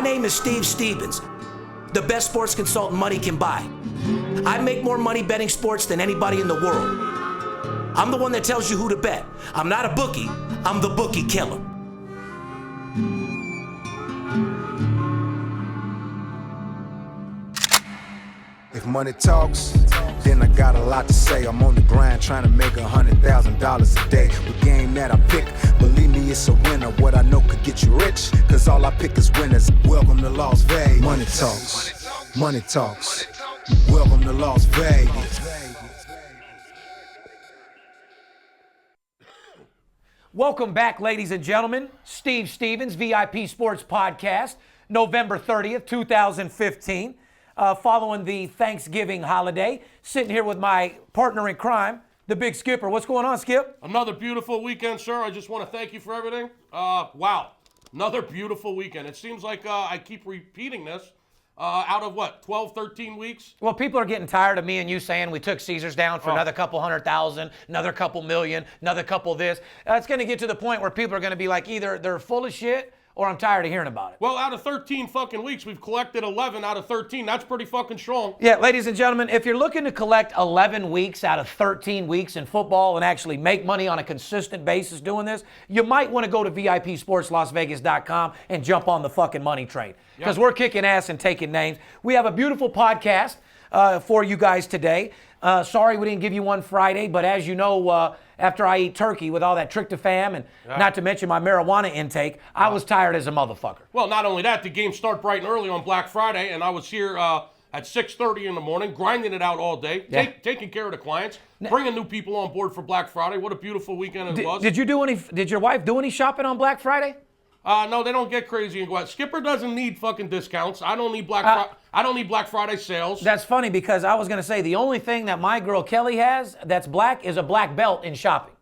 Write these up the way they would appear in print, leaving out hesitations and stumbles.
name is Steve Stevens, the best sports consultant money can buy. I make more money betting sports than anybody in the world. I'm the one that tells you who to bet. I'm not a bookie, I'm the Bookie Killer. If money talks, then I got a lot to say. I'm on the grind trying to make $100,000 a day. The game that I pick, believe me, it's a winner. What I know could get you rich, cause all I pick is winners. Welcome to Las Vegas. Money talks, money talks. Welcome to Las Vegas. Welcome back, ladies and gentlemen. Steve Stevens, VIP Sports Podcast, November 30th, 2015. Following the Thanksgiving holiday, sitting here with my partner in crime, the Big Skipper. What's going on, Skip? Another beautiful weekend, sir. I just want to thank you for everything. Wow, another beautiful weekend. It seems like I keep repeating this out of, 12, 13 weeks? Well, people are getting tired of me and you saying we took Caesars down for another couple 100,000, another couple million, another couple this. It's going to get to the point where people are going to be like, either they're full of shit or I'm tired of hearing about it. Well, out of 13 fucking weeks, we've collected 11 out of 13. That's pretty fucking strong. Yeah, ladies and gentlemen, if you're looking to collect 11 weeks out of 13 weeks in football and actually make money on a consistent basis doing this, you might want to go to VIPSportsLasVegas.com and jump on the fucking money train. Because we're kicking ass and taking names. We have a beautiful podcast for you guys today. Sorry we didn't give you one Friday, but as you know, after I eat turkey with all that tryptophan and not to mention my marijuana intake, I was tired as a motherfucker. Well, not only that, the games start bright and early on Black Friday, and I was here at 6:30 in the morning, grinding it out all day, taking care of the clients, bringing new people on board for Black Friday. What a beautiful weekend it was. Did your wife do any shopping on Black Friday? No, they don't get crazy and go out. Skipper doesn't need fucking discounts. I don't need Black Friday sales. That's funny because I was going to say the only thing that my girl Kelly has that's black is a black belt in shopping.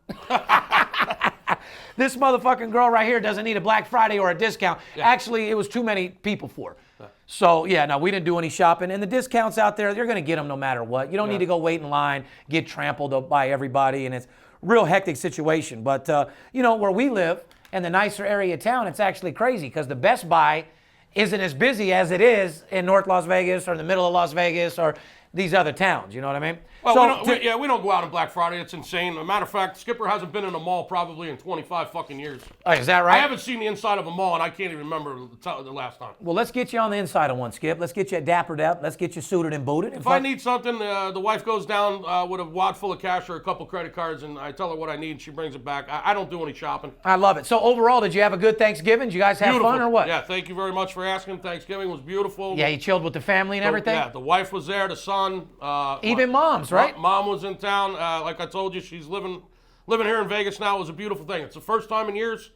This motherfucking girl right here doesn't need a Black Friday or a discount. Yeah. Actually, it was too many people for her. So, yeah, no, we didn't do any shopping. And the discounts out there, you're going to get them no matter what. You don't need to go wait in line, get trampled by everybody, and it's a real hectic situation. But, where we live, in the nicer area of town, it's actually crazy because the Best Buy isn't as busy as it is in North Las Vegas or in the middle of Las Vegas or these other towns. You know what I mean? Well, we don't go out on Black Friday. It's insane. As a matter of fact, Skipper hasn't been in a mall probably in 25 fucking years. Oh, is that right? I haven't seen the inside of a mall, and I can't even remember the last time. Well, let's get you on the inside of one, Skip. Let's get you dappered up. Let's get you suited and booted. If I need something, the wife goes down with a wad full of cash or a couple credit cards, and I tell her what I need, and she brings it back. I don't do any shopping. I love it. So overall, did you have a good Thanksgiving? Did you guys have fun or what? Yeah, thank you very much for asking. Thanksgiving was beautiful. Yeah, you chilled with the family and everything? Yeah, the wife was there, the son. Even moms, right? Mom was in town. Like I told you, she's living here in Vegas now. It was a beautiful thing. It's the first time in years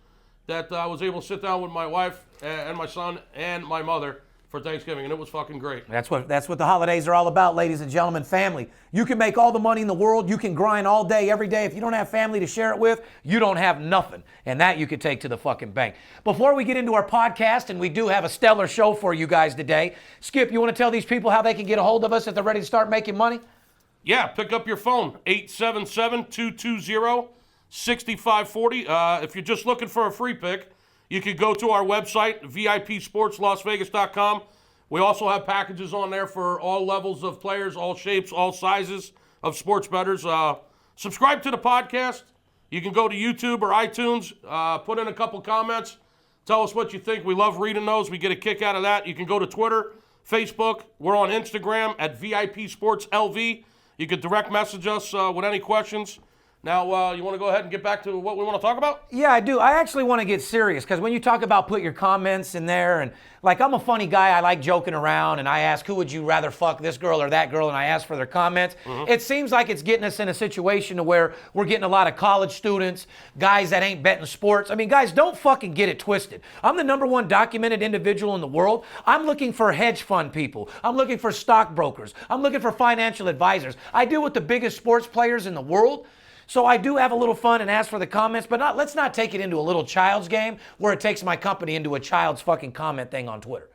that I was able to sit down with my wife and my son and my mother for Thanksgiving, and it was fucking great. That's what the holidays are all about, ladies and gentlemen. Family. You can make all the money in the world. You can grind all day, every day. If you don't have family to share it with, you don't have nothing. And that you could take to the fucking bank. Before we get into our podcast, and we do have a stellar show for you guys today, Skip, you want to tell these people how they can get a hold of us if they're ready to start making money? Yeah, pick up your phone, 877-220-6540. If you're just looking for a free pick, you could go to our website, VIPSportsLasVegas.com. We also have packages on there for all levels of players, all shapes, all sizes of sports bettors. Subscribe to the podcast. You can go to YouTube or iTunes, put in a couple comments, tell us what you think. We love reading those. We get a kick out of that. You can go to Twitter, Facebook. We're on Instagram at VIPSportsLV. You could direct message us with any questions. Now, you want to go ahead and get back to what we want to talk about? Yeah, I do. I actually want to get serious because when you talk about put your comments in there, and like I'm a funny guy, I like joking around, and I ask who would you rather fuck, this girl or that girl, and I ask for their comments. It seems like it's getting us in a situation to where we're getting a lot of college students, guys that ain't betting sports. I mean, guys, don't fucking get it twisted. I'm the #1 documented individual in the world. I'm looking for hedge fund people. I'm looking for stockbrokers. I'm looking for financial advisors. I deal with the biggest sports players in the world. So I do have a little fun and ask for the comments, but let's not take it into a little child's game where it takes my company into a child's fucking comment thing on Twitter.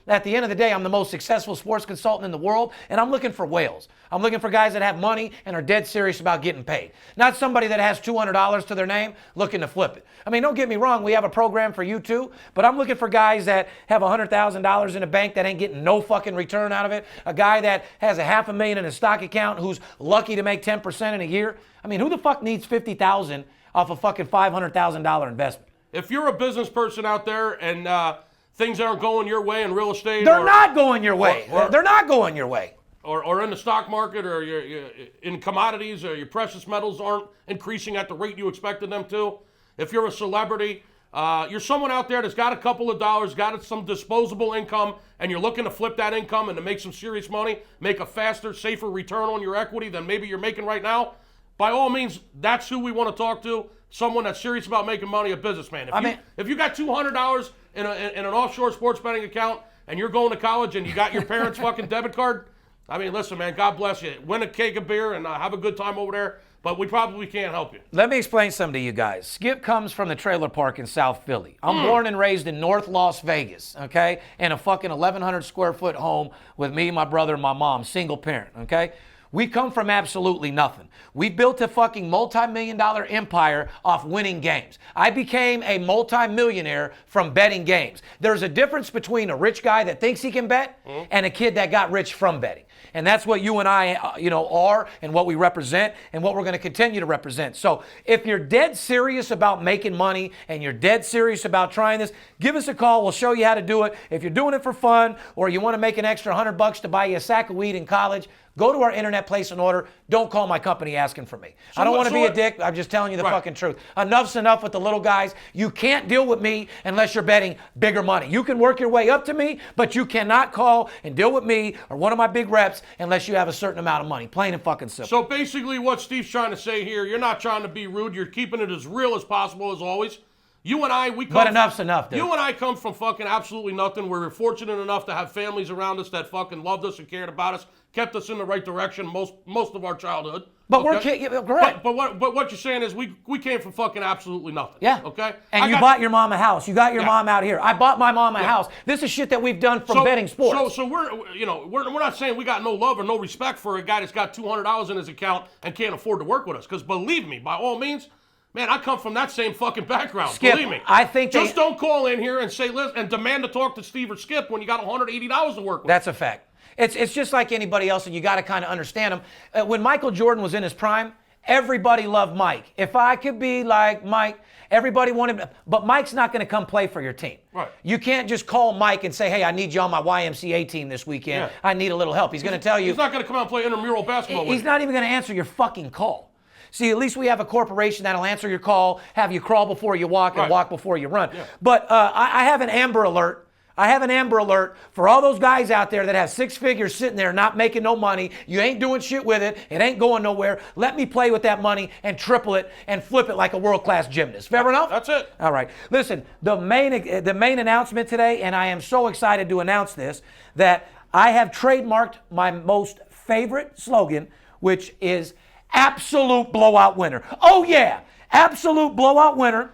At the end of the day, I'm the most successful sports consultant in the world, and I'm looking for whales. I'm looking for guys that have money and are dead serious about getting paid. Not somebody that has $200 to their name looking to flip it. I mean, don't get me wrong, we have a program for you too, but I'm looking for guys that have $100,000 in a bank that ain't getting no fucking return out of it. A guy that has a $500,000 in a stock account who's lucky to make 10% in a year. I mean, who the fuck needs $50,000 off a fucking $500,000 investment? If you're a business person out there and things aren't going your way in real estate, They're not going your way. They're not going your way. Or in the stock market, or you're in commodities, or your precious metals aren't increasing at the rate you expected them to. If you're a celebrity, you're someone out there that's got a couple of dollars, got some disposable income, and you're looking to flip that income and to make some serious money, make a faster, safer return on your equity than maybe you're making right now, by all means, that's who we want to talk to. Someone that's serious about making money, a businessman. If you got $200 in an offshore sports betting account and you're going to college and you got your parents' fucking debit card, I mean, listen, man, God bless you. Win a cake of beer and have a good time over there, but we probably can't help you. Let me explain something to you guys. Skip comes from the trailer park in South Philly. I'm born and raised in North Las Vegas, okay? In a fucking 1,100 square foot home with me, my brother, and my mom, single parent, okay? We come from absolutely nothing. We built a fucking multi-million-dollar empire off winning games. I became a multi-millionaire from betting games. There's a difference between a rich guy that thinks he can bet and a kid that got rich from betting. And that's what you and I, are, and what we represent, and what we're going to continue to represent. So if you're dead serious about making money and you're dead serious about trying this, give us a call. We'll show you how to do it. If you're doing it for fun, or you want to make an extra $100 to buy you a sack of weed in college, go to our internet, place an order. Don't call my company asking for me. I don't want to be a dick. I'm just telling you the fucking truth. Enough's enough with the little guys. You can't deal with me unless you're betting bigger money. You can work your way up to me, but you cannot call and deal with me or one of my big reps unless you have a certain amount of money. Plain and fucking simple. So basically what Steve's trying to say here, you're not trying to be rude. You're keeping it as real as possible, as always. You and I, But enough's enough, dude. You and I come from fucking absolutely nothing. We're fortunate enough to have families around us that fucking loved us and cared about us, kept us in the right direction most of our childhood. But we're correct. But what you're saying is we came from fucking absolutely nothing. Yeah. Okay. And you bought your mom a house. You got your mom out here. I bought my mom a house. This is shit that we've done from betting sports. So we're not saying we got no love or no respect for a guy that's got $200 in his account and can't afford to work with us. Because believe me, by all means. Man, I come from that same fucking background. Skip, believe me. I think just don't call in here and say, listen, and demand to talk to Steve or Skip when you got $180 to work with. That's a fact. It's just like anybody else, and you got to kind of understand them. When Michael Jordan was in his prime, everybody loved Mike. If I could be like Mike, everybody wanted, but Mike's not going to come play for your team. Right. You can't just call Mike and say, hey, I need you on my YMCA team this weekend. Yeah. I need a little help. He's going to tell you. He's not going to come out and play intramural basketball with you. He's not even going to answer your fucking call. See, at least we have a corporation that'll answer your call, have you crawl before you walk and walk before you run. Yeah. But I have an Amber Alert. I have an Amber Alert for all those guys out there that have six figures sitting there not making no money. You ain't doing shit with it. It ain't going nowhere. Let me play with that money and triple it and flip it like a world-class gymnast. Fair enough? That's it. All right. Listen, the main announcement today, and I am so excited to announce this, that I have trademarked my most favorite slogan, which is absolute blowout winner. Oh yeah, absolute blowout winner.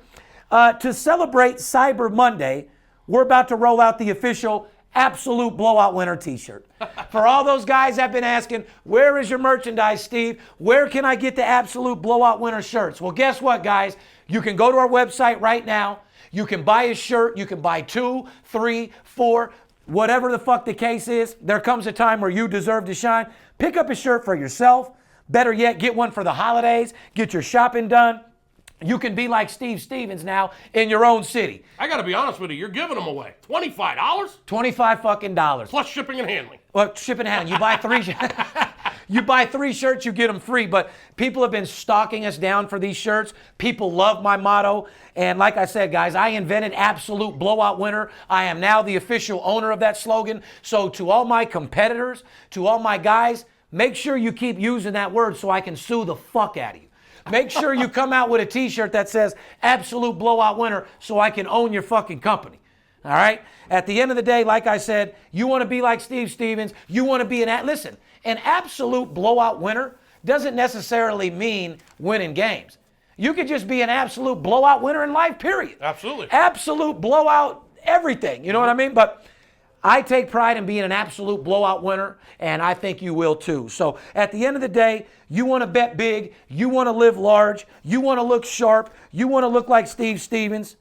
To celebrate Cyber Monday, we're about to roll out the official absolute blowout winner t-shirt. For all those guys that have been asking, where is your merchandise, Steve? Where can I get the absolute blowout winner shirts? Well, guess what, guys? You can go to our website right now. You can buy a shirt. You can buy 2, 3, 4, whatever the fuck the case is. There comes a time where you deserve to shine. Pick up a shirt for yourself. Better yet, get one for the holidays. Get your shopping done. You can be like Steve Stevens now in your own city. I got to be honest with you. You're giving them away. $25? $25 fucking dollars. Plus shipping and handling. Well, shipping and handling. You buy 3 you buy 3 shirts, you get them free. But people have been stalking us down for these shirts. People love my motto. And like I said, guys, I invented absolute blowout winner. I am now the official owner of that slogan. So to all my competitors, to all my guys, make sure you keep using that word so I can sue the fuck out of you. Make sure you come out with a t-shirt that says absolute blowout winner so I can own your fucking company. All right? At the end of the day, like I said, you want to be like Steve Stevens. You want to be listen, an absolute blowout winner doesn't necessarily mean winning games. You could just be an absolute blowout winner in life, period. Absolutely. Absolute blowout everything. You know what I mean? But I take pride in being an absolute blowout winner, and I think you will too. So at the end of the day, you want to bet big, you want to live large, you want to look sharp, you want to look like Steve Stevens,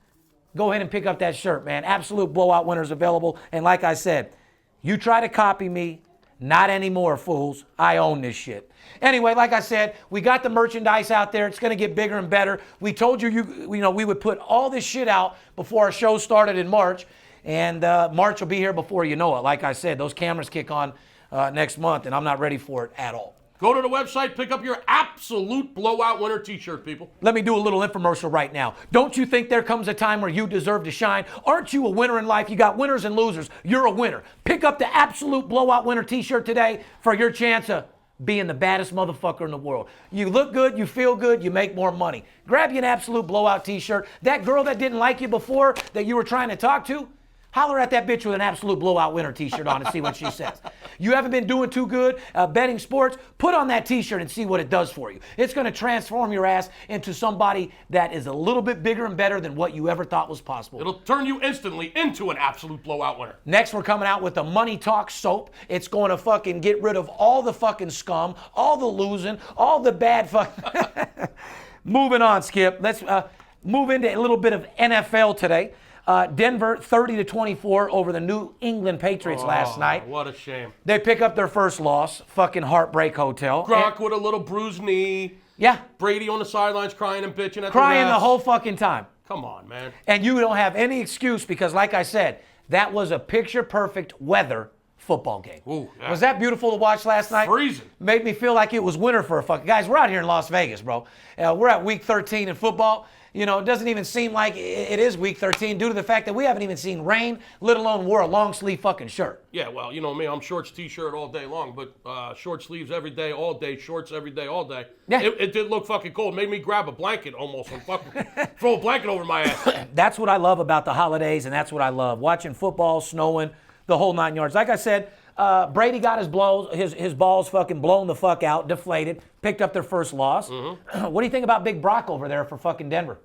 go ahead and pick up that shirt, man. Absolute blowout winners available. And like I said, you try to copy me, not anymore, fools. I own this shit. Anyway, like I said, we got the merchandise out there. It's going to get bigger and better. We told you, we would put all this shit out before our show started in March. And March will be here before you know it. Like I said, those cameras kick on next month, and I'm not ready for it at all. Go to the website, pick up your absolute blowout winner t-shirt, people. Let me do a little infomercial right now. Don't you think there comes a time where you deserve to shine? Aren't you a winner in life? You got winners and losers. You're a winner. Pick up the absolute blowout winner t-shirt today for your chance of being the baddest motherfucker in the world. You look good, you feel good, you make more money. Grab you an absolute blowout t-shirt. That girl that didn't like you before that you were trying to talk to, holler at that bitch with an absolute blowout winner t-shirt on and see what she says. You haven't been doing too good betting sports, put on that t-shirt and see what it does for you. It's going to transform your ass into somebody that is a little bit bigger and better than what you ever thought was possible. It'll turn you instantly into an absolute blowout winner. Next, we're coming out with the Money Talk soap. It's going to fucking get rid of all the fucking scum, all the losing, all the bad fucking... Moving on, Skip. Let's move into a little bit of NFL today. Denver 30-24 over the New England Patriots last night. What a shame. They pick up their first loss. Fucking heartbreak hotel. Gronk with a little bruised knee. Yeah. Brady on the sidelines crying and bitching at Crying the the refs. whole fucking time. Come on, man. And you don't have any excuse because, like I said, that was a picture-perfect weather football game. Ooh, yeah. Was that beautiful to watch last night? Freezing. Made me feel like it was winter for a fucking... Guys, we're out here in Las Vegas, bro. We're at week 13 in football. You know, it doesn't even seem like it is week 13 due to the fact that we haven't even seen rain, let alone wore a long sleeve fucking shirt. Yeah, well, you know me, I'm shorts t-shirt all day long, but short sleeves every day, all day, shorts every day, all day. Yeah. It did look fucking cold. It made me grab a blanket almost and fucking throw a blanket over my ass. That's what I love about the holidays, and that's what I love. Watching football, snowing, the whole 9 yards. Like I said, Brady got his balls fucking blown the fuck out, deflated, picked up their first loss. Mm-hmm. What do you think about Big Brock over there for fucking Denver?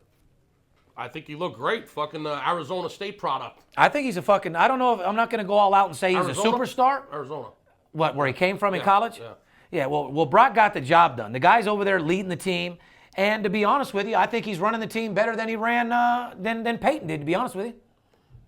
I think he looked great. Fucking Arizona State product. I think he's a fucking, I don't know, I'm not going to go all out and say he's a superstar. Arizona. What, where he came from in college? Yeah. Yeah, well, Brock got the job done. The guy's over there leading the team. And to be honest with you, I think he's running the team better than he ran, than Peyton did, to be honest with you.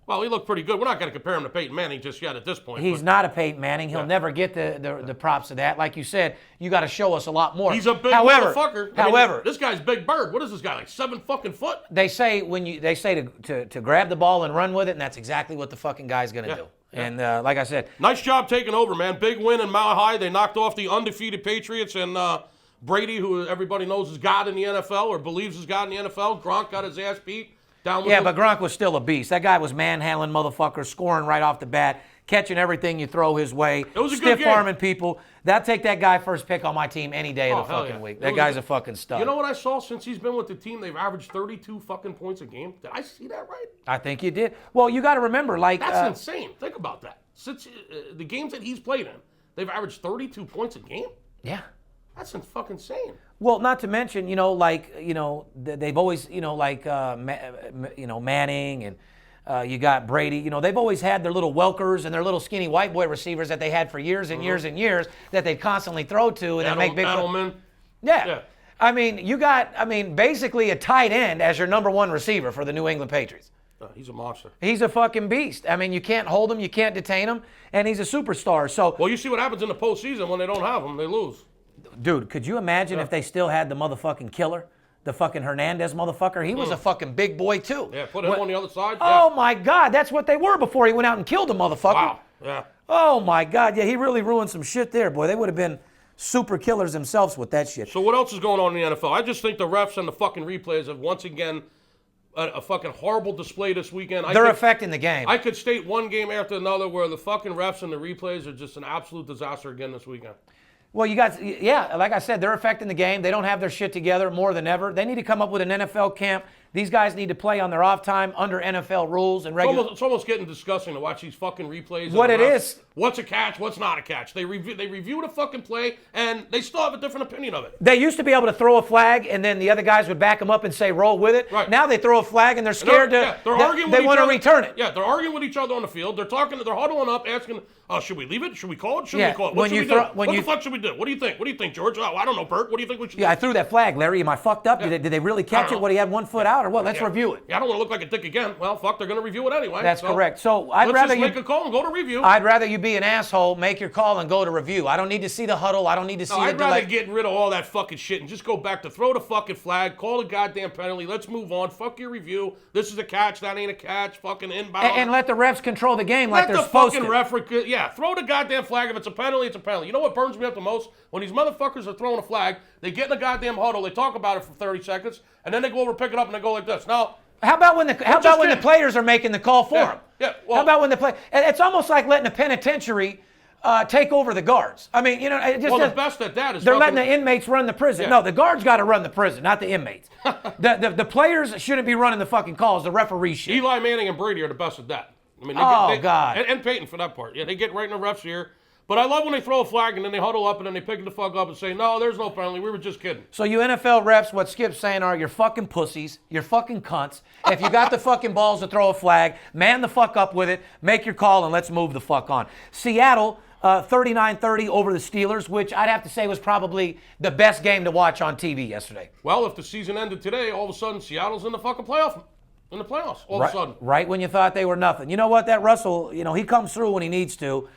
Well, he looked pretty good. We're not going to compare him to Peyton Manning just yet at this point. He's not a Peyton Manning. He'll never get the props of that. Like you said, you got to show us a lot more. He's a big motherfucker. However, this guy's Big Bird. What is this guy, like 7 fucking foot? They say to grab the ball and run with it, and that's exactly what the fucking guy's going to do. Yeah. And like I said, nice job taking over, man. Big win in Mile High. They knocked off the undefeated Patriots and Brady, who everybody knows is God in the NFL or believes is God in the NFL. Gronk got his ass beat. But Gronk was still a beast. That guy was manhandling motherfuckers, scoring right off the bat, catching everything you throw his way. It was a good game. Stiff-arming people. That'd take that guy first pick on my team any day of the fucking week. That guy's a fucking stud. You know what I saw since he's been with the team? They've averaged 32 fucking points a game. Did I see that right? I think you did. Well, you got to remember, like... That's insane. Think about that. Since the games that he's played in, they've averaged 32 points a game? Yeah. That's fucking insane. Well, not to mention, they've always, Manning and you got Brady. They've always had their little Welkers and their little skinny white boy receivers that they had for years and years and years that they constantly throw to and then make big. Edelman. Yeah. I mean, you got, basically a tight end as your number one receiver for the New England Patriots. He's a monster. He's a fucking beast. You can't hold him, you can't detain him, and he's a superstar. So. Well, you see what happens in the postseason when they don't have him, they lose. Dude, could you imagine if they still had the motherfucking killer? The fucking Hernandez motherfucker? He was a fucking big boy, too. Yeah, put him on the other side. Oh, my God. That's what they were before he went out and killed the motherfucker. Wow. Yeah. Oh, my God. Yeah, he really ruined some shit there, boy. They would have been super killers themselves with that shit. So what else is going on in the NFL? I just think the refs and the fucking replays have once again a fucking horrible display this weekend. They're affecting the game. I could state one game after another where the fucking refs and the replays are just an absolute disaster again this weekend. Well, like I said, they're affecting the game. They don't have their shit together more than ever. They need to come up with an NFL camp These guys need to play on their off time under NFL rules and regular. It's almost getting disgusting to watch these fucking replays. What it is. What's a catch? What's not a catch? They review the fucking play, and they still have a different opinion of it. They used to be able to throw a flag, and then the other guys would back them up and say, roll with it. Right. Now they throw a flag, and they're scared they're arguing with they want to return it. Yeah, they're arguing with each other on the field. They're huddling up, asking, should we leave it? Should we call it? Should we call it? What should we do? What the fuck should we do? What do you think? What do you think, George? Oh, I don't know, Bert. What do you think we should do? Yeah, I threw that flag, Larry. Am I fucked up? Did they really catch it? What, he had 1 foot out or what? Let's review it. Yeah, I don't want to look like a dick again. Well, fuck, they're going to review it anyway. That's correct. So I'd rather just make a call and go to review. I'd rather you be an asshole, make your call, and go to review. I don't need to see the huddle. I don't need to see I'd rather get rid of all that fucking shit and just go back to throw the fucking flag, call the goddamn penalty, let's move on. Fuck your review. This is a catch. That ain't a catch. Fucking inbound. And let the refs control the game like they're supposed to. Let the fucking referee, throw the goddamn flag. If it's a penalty, it's a penalty. You know what burns me up the most? When these motherfuckers are throwing a flag, they get in the goddamn huddle, they talk about it for 30 seconds, and then they go over, pick it up, and they go like this. Now, how about when the players are making the call for them? Yeah. Well, how about when it's almost like letting a penitentiary take over the guards. I mean, the best at that is they're letting the inmates run the prison. Yeah. No, the guards got to run the prison, not the inmates. the players shouldn't be running the fucking calls. The referee should. Eli Manning and Brady are the best at that. I mean, God. And Peyton for that part. Yeah, they get right in the ref's ear. But I love when they throw a flag and then they huddle up and then they pick the fuck up and say, no, there's no penalty. We were just kidding. So you NFL refs, what Skip's saying are you're fucking pussies. You're fucking cunts. If you got the fucking balls to throw a flag, man the fuck up with it. Make your call and let's move the fuck on. Seattle, 39-30 over the Steelers, which I'd have to say was probably the best game to watch on TV yesterday. Well, if the season ended today, all of a sudden Seattle's in the fucking playoffs. In the playoffs, all of a sudden. Right when you thought they were nothing. You know what? That Russell, he comes through when he needs to.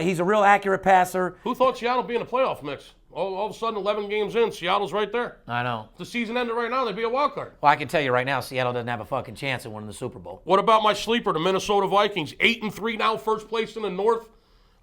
He's a real accurate passer. Who thought Seattle would be in a playoff mix? All of a sudden, 11 games in, Seattle's right there. I know. If the season ended right now, they'd be a wild card. Well, I can tell you right now, Seattle doesn't have a fucking chance at winning the Super Bowl. What about my sleeper, the Minnesota Vikings? 8-3 now, first place in the North.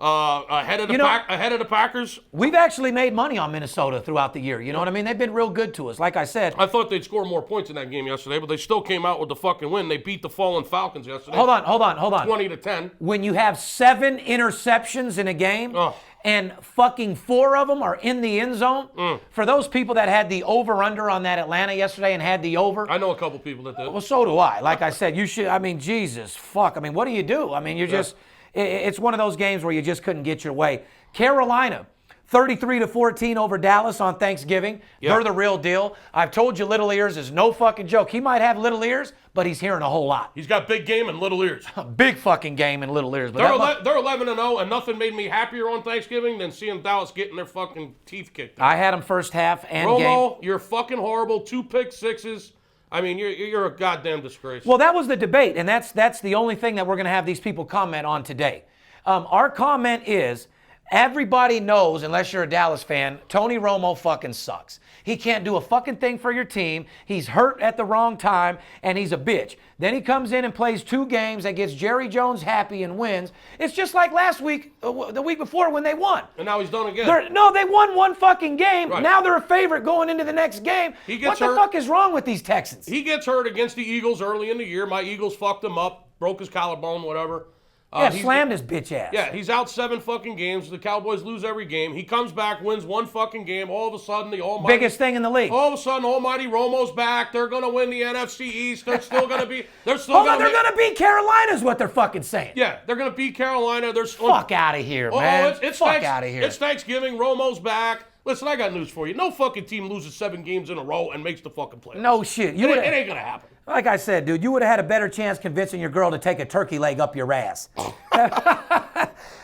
Ahead of the Packers. We've actually made money on Minnesota throughout the year. You know what I mean? They've been real good to us. Like I said. I thought they'd score more points in that game yesterday, but they still came out with the fucking win. They beat the fallen Falcons yesterday. Hold on. 20-10. When you have 7 interceptions in a game and fucking 4 of them are in the end zone, for those people that had the over-under on that Atlanta yesterday and had the over. I know a couple people that did. Well, so do I. Like I said, you should. I mean, Jesus, fuck. I mean, what do you do? I mean, you're just. It's one of those games where you just couldn't get your way. Carolina, 33-14 over Dallas on Thanksgiving. Yep. They're the real deal. I've told you little ears is no fucking joke. He might have little ears, but he's hearing a whole lot. He's got big game and little ears. Big fucking game and little ears. But they're 11-0, and nothing made me happier on Thanksgiving than seeing Dallas getting their fucking teeth kicked in. I had them first half and Romo, game. You're fucking horrible. 2 pick sixes. I mean, you're a goddamn disgrace. Well, that was the debate, and that's the only thing that we're going to have these people comment on today. Our comment is, everybody knows, unless you're a Dallas fan, Tony Romo fucking sucks. He can't do a fucking thing for your team. He's hurt at the wrong time, and he's a bitch. Then he comes in and plays 2 games that gets Jerry Jones happy and wins. It's just like last week, the week before when they won. And now he's done again. They won 1 fucking game. Right. Now they're a favorite going into the next game. What the fuck is wrong with these Texans? He gets hurt against the Eagles early in the year. My Eagles fucked him up, broke his collarbone, whatever. Slammed his bitch ass. Yeah, he's out 7 fucking games. The Cowboys lose every game. He comes back, wins 1 fucking game. All of a sudden, the almighty... Biggest thing in the league. All of a sudden, almighty Romo's back. They're going to win the NFC East. They're still going to be... They're going to beat Carolina is what they're fucking saying. Yeah, they're going to beat Carolina. Fuck out of here, man. Fuck out of here. It's Thanksgiving. Romo's back. Listen, I got news for you. No fucking team loses 7 games in a row and makes the fucking playoffs. No shit. It ain't going to happen. Like I said, dude, you would have had a better chance convincing your girl to take a turkey leg up your ass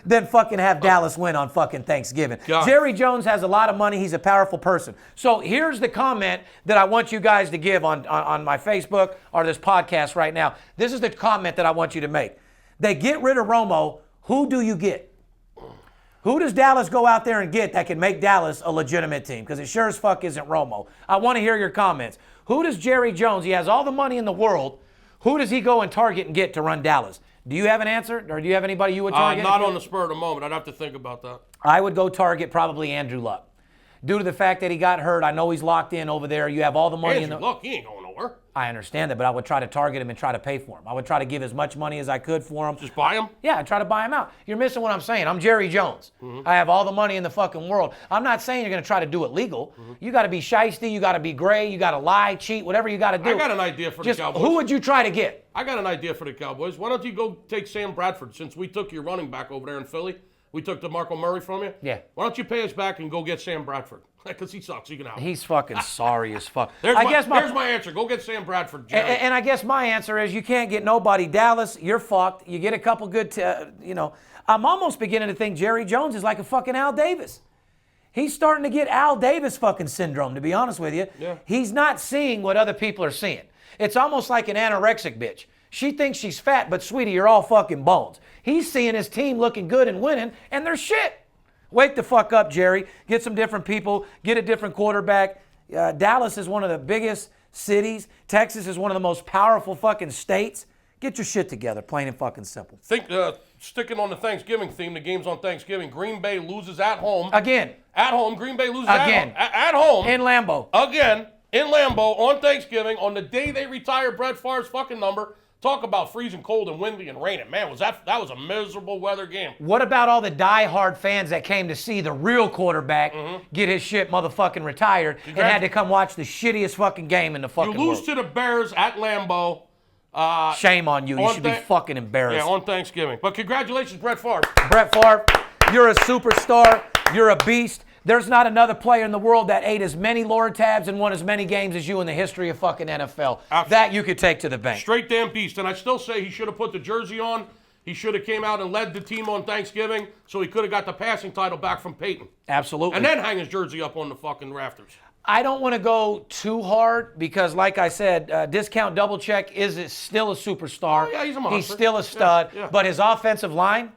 than fucking have Dallas win on fucking Thanksgiving. God. Jerry Jones has a lot of money. He's a powerful person. So here's the comment that I want you guys to give on my Facebook or this podcast right now. This is the comment that I want you to make. They get rid of Romo. Who do you get? Who does Dallas go out there and get that can make Dallas a legitimate team? Because it sure as fuck isn't Romo. I want to hear your comments. Who does Jerry Jones, he has all the money in the world, who does he go and target and get to run Dallas? Do you have an answer? Or do you have anybody you would target? Not on the spur of the moment. I'd have to think about that. I would go target probably Andrew Luck. Due to the fact that he got hurt, I know he's locked in over there. You have all the money in the... Luck, he ain't going nowhere. door. I understand that, but I would try to target him and try to pay for him. I would try to give as much money as I could for him. Just buy him? Yeah, I'd try to buy him out. You're missing what I'm saying. I'm Jerry Jones. I have all the money in the fucking world. I'm not saying you're going to try to do it legal. You got to be shiesty. You got to be gray. You got to lie, cheat, whatever you got to do. I got an idea for the Cowboys. Who would you try to get? I got an idea for the Cowboys. Why don't you go take Sam Bradford, since we took your running back over there in Philly? We took DeMarco Murray from you? Yeah. Why don't you pay us back and go get Sam Bradford? Because he sucks. You can have him. He's fucking sorry as fuck. Here's my answer. Go get Sam Bradford, Jerry. And I guess my answer is you can't get nobody. Dallas, you're fucked. You get a couple good, I'm almost beginning to think Jerry Jones is like a fucking Al Davis. He's starting to get Al Davis fucking syndrome, to be honest with you. Yeah. He's not seeing what other people are seeing. It's almost like an anorexic bitch. She thinks she's fat, but sweetie, you're all fucking bones. He's seeing his team looking good and winning, and they're shit. Wake the fuck up, Jerry. Get some different people. Get a different quarterback. Dallas is one of the biggest cities. Texas is one of the most powerful fucking states. Get your shit together, plain and fucking simple. Sticking on the Thanksgiving theme, the game's on Thanksgiving. Green Bay loses at home. Again. At home. Green Bay loses Again. at home. In Lambeau. Again. In Lambeau on Thanksgiving, on the day they retire Brett Favre's fucking number. Talk about freezing cold and windy and raining. Man, that was a miserable weather game. What about all the die-hard fans that came to see the real quarterback get his shit motherfucking retired and had to come watch the shittiest fucking game in the fucking world? You lose to the Bears at Lambeau. Shame on you. You should be fucking embarrassed. Yeah, on Thanksgiving. But congratulations, Brett Favre. Brett Favre, you're a superstar. You're a beast. There's not another player in the world that ate as many Lortabs and won as many games as you in the history of fucking NFL. Absolutely. That you could take to the bank. Straight damn beast. And I still say he should have put the jersey on. He should have came out and led the team on Thanksgiving, so he could have got the passing title back from Peyton. Absolutely. And then hang his jersey up on the fucking rafters. I don't want to go too hard because, like I said, Discount Double Check is still a superstar. Oh, yeah, he's a monster. He's still a stud. Yeah. But his offensive line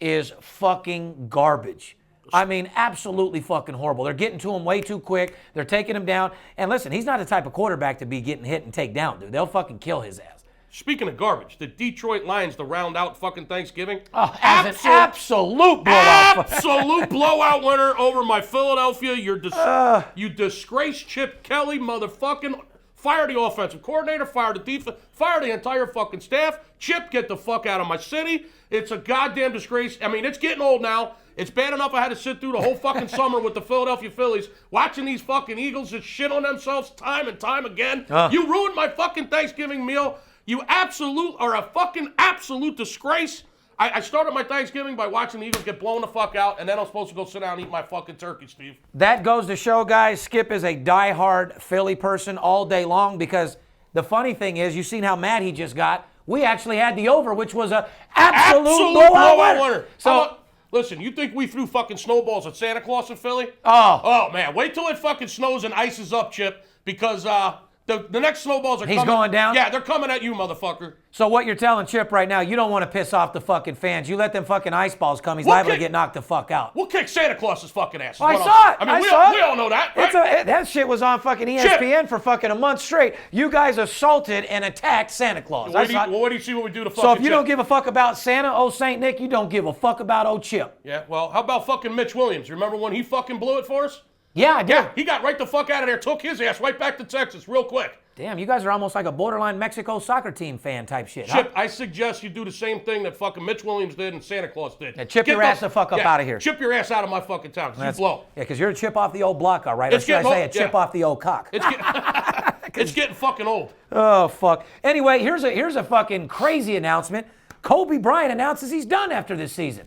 is fucking garbage. I mean, absolutely fucking horrible. They're getting to him way too quick. They're taking him down. And listen, he's not the type of quarterback to be getting hit and take down, dude. They'll fucking kill his ass. Speaking of garbage, the Detroit Lions to round out fucking Thanksgiving. Oh, as an absolute blowout. Absolute blowout winner over my Philadelphia. You disgrace Chip Kelly, motherfucking. Fire the offensive coordinator, fire the defense, fire the entire fucking staff. Chip, get the fuck out of my city. It's a goddamn disgrace. I mean, it's getting old now. It's bad enough I had to sit through the whole fucking summer with the Philadelphia Phillies watching these fucking Eagles just shit on themselves time and time again. You ruined my fucking Thanksgiving meal. You are a fucking absolute disgrace. I started my Thanksgiving by watching the Eagles get blown the fuck out, and then I'm supposed to go sit down and eat my fucking turkey, Steve. That goes to show, guys, Skip is a diehard Philly person all day long because the funny thing is, you've seen how mad he just got. We actually had the over, which was a absolute blowout winner. So, listen, you think we threw fucking snowballs at Santa Claus in Philly? Oh, man, wait till it fucking snows and ices up, Chip, because the next snowballs are coming. He's going down? Yeah, they're coming at you, motherfucker. So what you're telling Chip right now, you don't want to piss off the fucking fans. You let them fucking ice balls come, he's liable to get knocked the fuck out. We'll kick Santa Claus's fucking ass. I saw it. I mean, we all know that, right? That shit was on fucking ESPN for fucking a month straight. You guys assaulted and attacked Santa Claus. Well, wait do you see what we do to fucking So if you Chip? don't give a fuck about Santa, oh Saint Nick, you don't give a fuck about old Chip. Yeah, well, how about fucking Mitch Williams? Remember when he fucking blew it for us? Yeah, I did. Yeah, he got right the fuck out of there, took his ass right back to Texas real quick. Damn, you guys are almost like a borderline Mexico soccer team fan type shit, Chip, huh? I suggest you do the same thing that fucking Mitch Williams did and Santa Claus did. Yeah, chip your ass the fuck up out of here. Chip your ass out of my fucking town, because you blow. Yeah, because you're a chip off the old block, all right? Or should I say a chip off the old cock? It's getting fucking old. Oh, fuck. Anyway, here's a fucking crazy announcement. Kobe Bryant announces he's done after this season.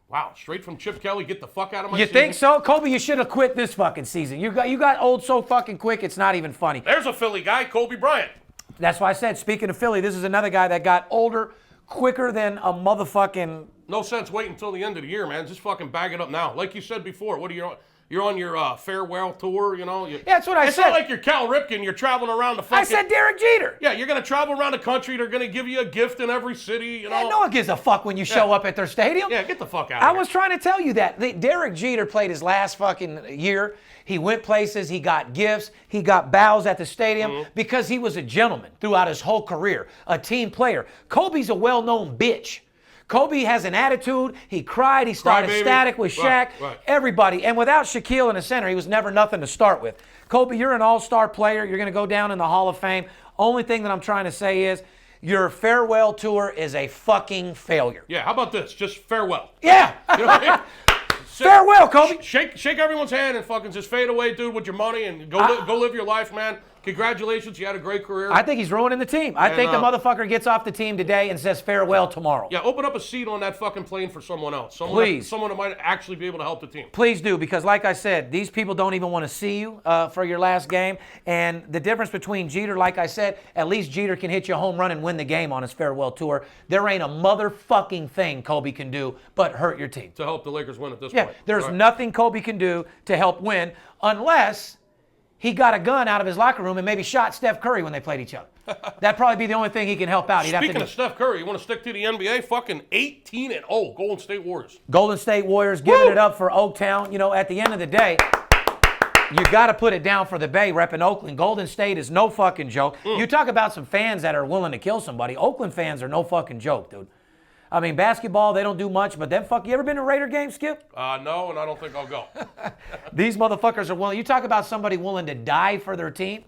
Wow, straight from Chip Kelly, get the fuck out of my You season. think so? Kobe, you should have quit this fucking season. You got old so fucking quick, it's not even funny. There's a Philly guy, Kobe Bryant. That's why I said, speaking of Philly, this is another guy that got older quicker than a motherfucking... No sense waiting until the end of the year, man. Just fucking bag it up now. Like you said before, what are you on? You're on your farewell tour, you know? Yeah, that's what I said. It's not like you're Cal Ripken. You're traveling around the fucking... I said Derek Jeter. Yeah, you're going to travel around the country. They're going to give you a gift in every city, you know? Yeah, no one gives a fuck when you show up at their stadium. Yeah, get the fuck out of here. I was trying to tell you that. Derek Jeter played his last fucking year. He went places. He got gifts. He got bows at the stadium because he was a gentleman throughout his whole career, a team player. Kobe's a well-known bitch. Kobe has an attitude. He cried. He started ecstatic with Shaq. Right. Everybody. And without Shaquille in the center, he was never nothing to start with. Kobe, you're an all-star player. You're going to go down in the Hall of Fame. Only thing that I'm trying to say is your farewell tour is a fucking failure. Yeah, how about this? Just farewell. Yeah. You know what I mean? Farewell, Kobe. Shake everyone's hand and fucking just fade away, dude, with your money and go live your life, man. Congratulations, you had a great career. I think he's ruining the team. I think the motherfucker gets off the team today and says farewell tomorrow. Yeah, open up a seat on that fucking plane for someone else. Please. Someone that might actually be able to help the team. Please do, because like I said, these people don't even want to see you for your last game. And the difference between Jeter, like I said, at least Jeter can hit you a home run and win the game on his farewell tour. There ain't a motherfucking thing Kobe can do but hurt your team. To help the Lakers win at this Yeah, point. there's nothing Kobe can do to help win unless he got a gun out of his locker room and maybe shot Steph Curry when they played each other. That'd probably be the only thing he can help out. Speaking of Steph Curry, you want to stick to the NBA? Fucking 18-0, Golden State Warriors. Golden State Warriors giving it up for Oaktown. You know, at the end of the day, you got to put it down for the Bay repping Oakland. Golden State is no fucking joke. You talk about some fans that are willing to kill somebody. Oakland fans are no fucking joke, dude. I mean, basketball, they don't do much, but you ever been to a Raider game, Skip? No, and I don't think I'll go. These motherfuckers are willing. You talk about somebody willing to die for their team.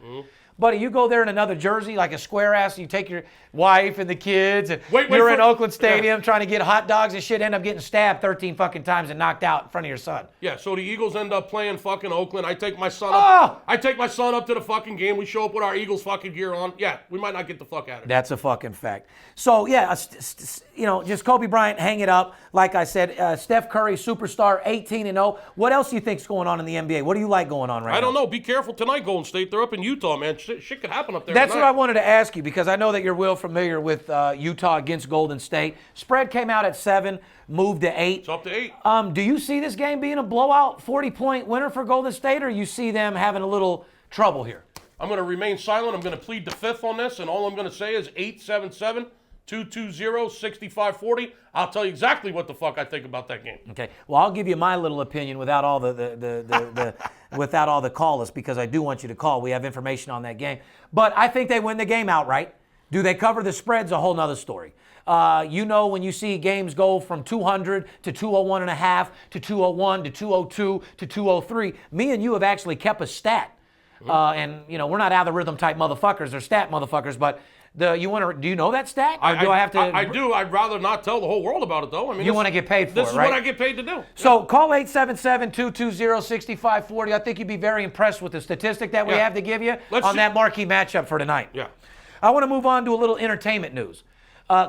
Buddy, you go there in another jersey, like a square ass, you take your wife and the kids, and you're in Oakland Stadium trying to get hot dogs and shit, end up getting stabbed 13 fucking times and knocked out in front of your son. Yeah, so the Eagles end up playing fucking Oakland. I take my son up. I take my son up to the fucking game. We show up with our Eagles fucking gear on. Yeah, we might not get the fuck out of it. That's a fucking fact. So, yeah, just Kobe Bryant, hang it up. Like I said, Steph Curry, superstar, 18-0. What else do you think's going on in the NBA? What do you like going on right now? I don't know. Be careful tonight, Golden State. They're up in Utah, man. Shit could happen up there That's tonight. what I wanted to ask you, because I know that you're real familiar with Utah against Golden State. Spread came out at 7, moved to 8. It's up to 8. Do you see this game being a blowout, 40-point winner for Golden State, or you see them having a little trouble here? I'm going to remain silent. I'm going to plead the fifth on this, and all I'm going to say is 877-220-6540. I'll tell you exactly what the fuck I think about that game. Okay. Well, I'll give you my little opinion without all without all the call lists, because I do want you to call. We have information on that game. But I think they win the game outright. Do they cover the spread's a whole nother story. When you see games go from 200 to 201.5 to 201 to 202 to 203, me and you have actually kept a stat. We're not algorithm type motherfuckers or stat motherfuckers, but do you know that stat? Or do I have to? I do. I'd rather not tell the whole world about it, though. I mean, you want to get paid for it, right? This is what I get paid to do. So call 877-220-6540. I think you'd be very impressed with the statistic that we have to give you that marquee matchup for tonight. Yeah. I want to move on to a little entertainment news.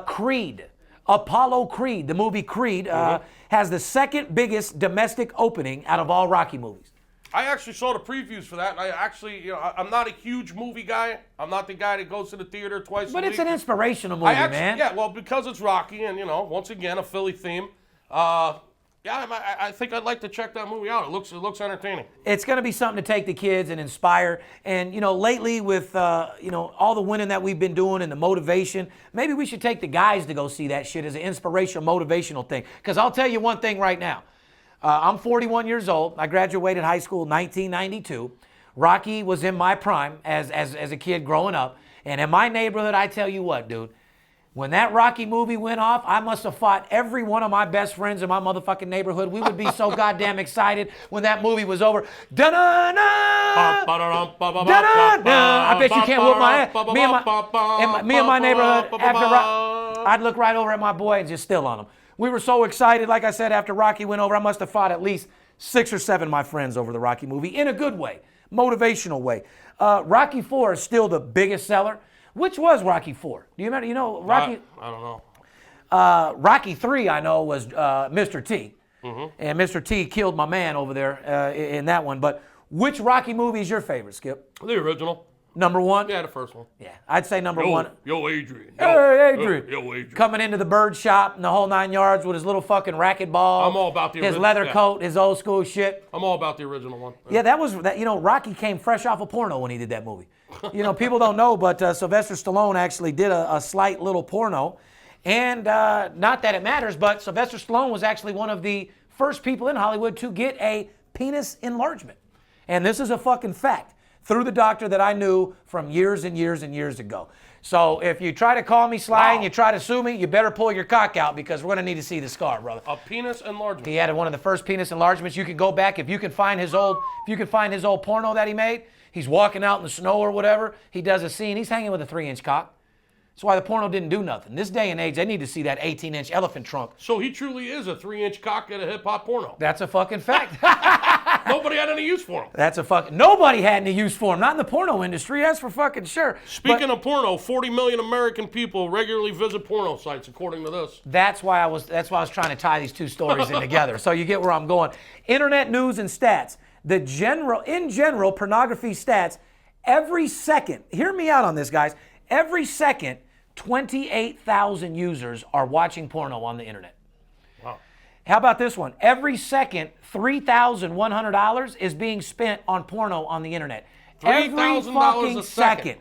Creed, Apollo Creed, the movie Creed, has the second biggest domestic opening out of all Rocky movies. I actually saw the previews for that. I'm not a huge movie guy. I'm not the guy that goes to the theater twice a week. But it's an inspirational movie, man. Yeah, well, because it's Rocky and, once again, a Philly theme. I think I'd like to check that movie out. It looks entertaining. It's going to be something to take the kids and inspire. And, lately with, all the winning that we've been doing and the motivation, maybe we should take the guys to go see that shit as an inspirational, motivational thing. Because I'll tell you one thing right now. I'm 41 years old. I graduated high school in 1992. Rocky was in my prime as a kid growing up. And in my neighborhood, I tell you what, dude, when that Rocky movie went off, I must have fought every one of my best friends in my motherfucking neighborhood. We would be so goddamn excited when that movie was over. Da-da-da! Da-da-da! I bet you can't whoop my ass. Me and my neighborhood, after I'd look right over at my boy and just still on him. We were so excited, like I said, after Rocky went over, I must have fought at least 6 or 7 of my friends over the Rocky movie in a good way, motivational way. Rocky 4 is still the biggest seller. Which was Rocky 4? Do you remember? Rocky? I don't know. Rocky 3, I know, was Mr. T. And Mr. T killed my man over there in that one. But which Rocky movie is your favorite, Skip? The original. Number 1? Yeah, the first one. Yeah, I'd say number 1. Yo, Adrian. Hey, Adrian. Yo, Adrian. Coming into the bird shop and the whole 9 yards with his little fucking racquetball. I'm all about the his original. leather coat, his old school shit. I'm all about the original one. Yeah, Rocky came fresh off a porno when he did that movie. People don't know, but Sylvester Stallone actually did a slight little porno. And not that it matters, but Sylvester Stallone was actually one of the first people in Hollywood to get a penis enlargement. And this is a fucking fact. through the doctor that I knew from years and years and years ago. So if you try to call me Sly and you try to sue me, you better pull your cock out because we're going to need to see the scar, brother. A penis enlargement. He had one of the first penis enlargements. You can go back if you can find his old porno that he made. He's walking out in the snow or whatever. He does a scene. He's hanging with a 3-inch cock. That's why the porno didn't do nothing. This day and age, they need to see that 18-inch elephant trunk. So he truly is a 3-inch cock at a hip-hop porno. That's a fucking fact. Nobody had any use for him. Nobody had any use for him. Not in the porno industry, that's for fucking sure. Speaking of porno, 40 million American people regularly visit porno sites, according to this. That's why I was trying to tie these two stories in together. So you get where I'm going. Internet news and stats. In general, pornography stats, every second, hear me out on this, guys, every second, 28,000 users are watching porno on the internet. Wow. How about this one? Every second, $3,100 is being spent on porno on the internet. Every fucking second.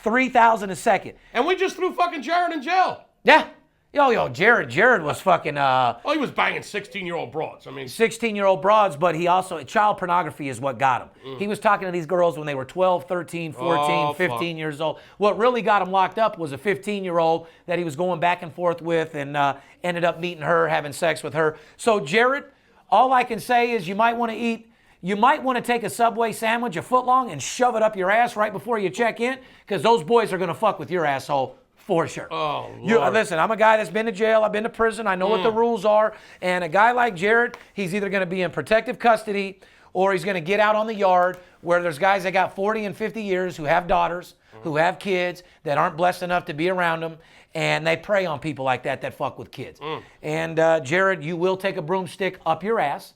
$3,000 a second. And we just threw fucking Jared in jail. Yeah. Yo, Jared was fucking... he was banging 16-year-old broads. 16-year-old broads, but he also... Child pornography is what got him. He was talking to these girls when they were 12, 13, 14, 15 years old. What really got him locked up was a 15-year-old that he was going back and forth with and ended up meeting her, having sex with her. So, Jared, all I can say is you might want to take a Subway sandwich a foot long and shove it up your ass right before you check in, because those boys are going to fuck with your asshole. For sure. Oh, Lord. Listen, I'm a guy that's been to jail. I've been to prison. I know what the rules are. And a guy like Jared, he's either going to be in protective custody or he's going to get out on the yard where there's guys that got 40 and 50 years who have daughters, who have kids that aren't blessed enough to be around them. And they prey on people like that fuck with kids. And Jared, you will take a broomstick up your ass.